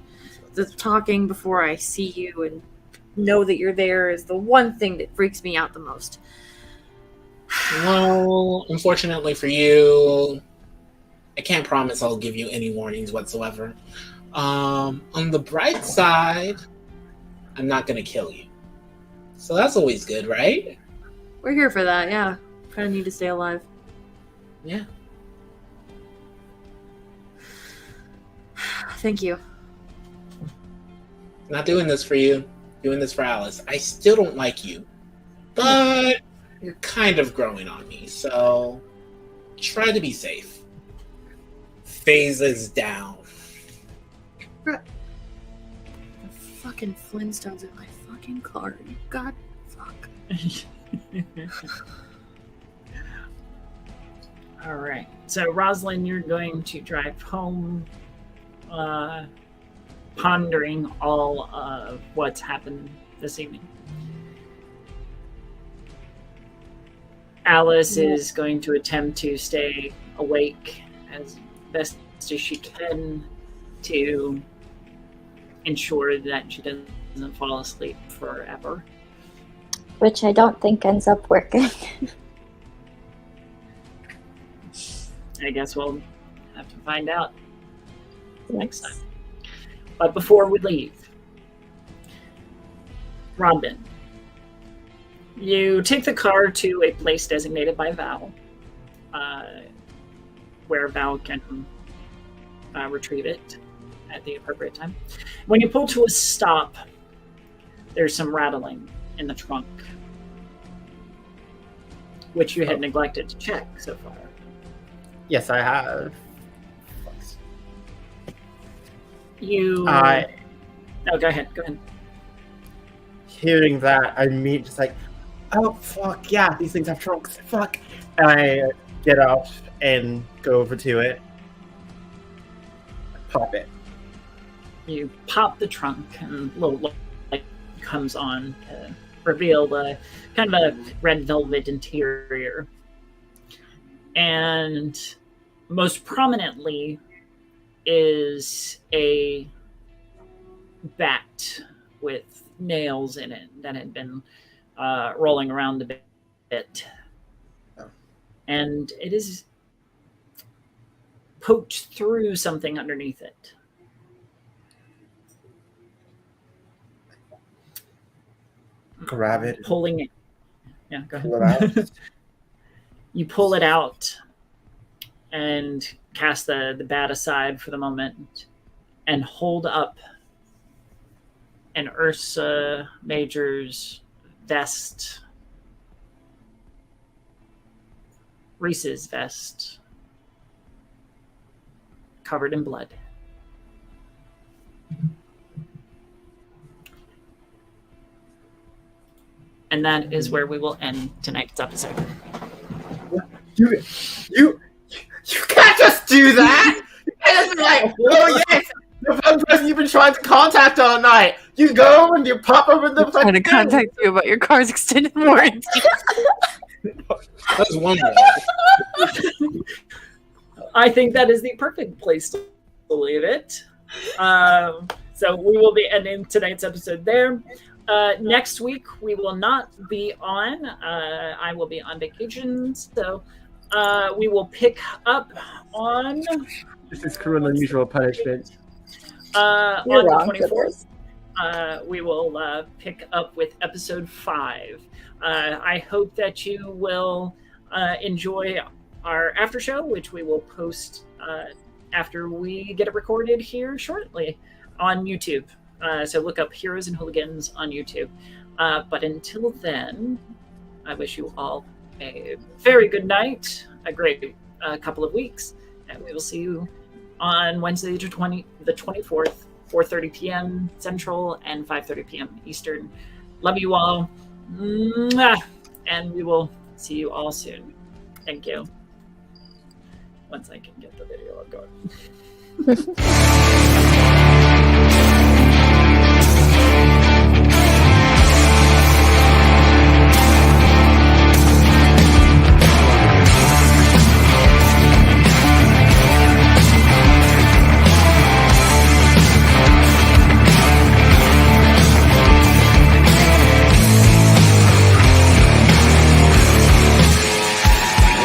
The talking before I see you and know that you're there is the one thing that freaks me out the most. Well, unfortunately for you, I can't promise I'll give you any warnings whatsoever. On the bright side, I'm not gonna kill you. So that's always good, right? We're here for that, yeah. Kind of need to stay alive. Yeah. Thank you. Not doing this for you. Doing this for Alice. I still don't like you. But you're kind of growing on me, so try to be safe. Phases down. The fucking Flintstones in my fucking car. You god fuck. All right. So, Rosalind, you're going to drive home, pondering all of what's happened this evening. Alice is going to attempt to stay awake as best as she can to ensure that she doesn't fall asleep forever. Which I don't think ends up working. I guess we'll have have to find out next time. But before we leave, Robin, you take the car to a place designated by Val, where Val can retrieve it at the appropriate time. When you pull to a stop, there's some rattling in the trunk, which you had neglected to check so far. Yes, I have. You. No, go ahead. Go ahead. Hearing that, I mean, just like, oh, fuck, yeah, these things have trunks. Fuck. And I get up and go over to it. Pop it. You pop the trunk, and a little light comes on to reveal the kind of a red velvet interior. And most prominently is a bat with nails in it that had been rolling around a bit. And it is poked through something underneath it. Grab it. Pulling it. Yeah, go ahead. Pull it out. You pull it out and cast the bat aside for the moment and hold up an Ursa Major's vest. Reese's vest. Covered in blood. And that is where we will end tonight's episode. You can't just do that! You can't just be like, oh yes, the one person you've been trying to contact all night. You go and you pop over the trying to contact you about your car's extended warranty. That was one way. I think that is the perfect place to leave it. So we will be ending tonight's episode there. Next week, we will not be on. I will be on vacation. So we will pick up on... This is cruel and unusual punishment. On the 24th. We will pick up with episode 5. I hope that you will enjoy our after show, which we will post after we get it recorded here shortly on YouTube. So look up Heroes and Hooligans on YouTube. But until then, I wish you all a very good night, a great couple of weeks, and we will see you on Wednesday the 24th, 4:30 p.m. Central and 5:30 p.m. Eastern. Love you all. Mwah! And we will see you all soon. Thank you. Once I can get the video going.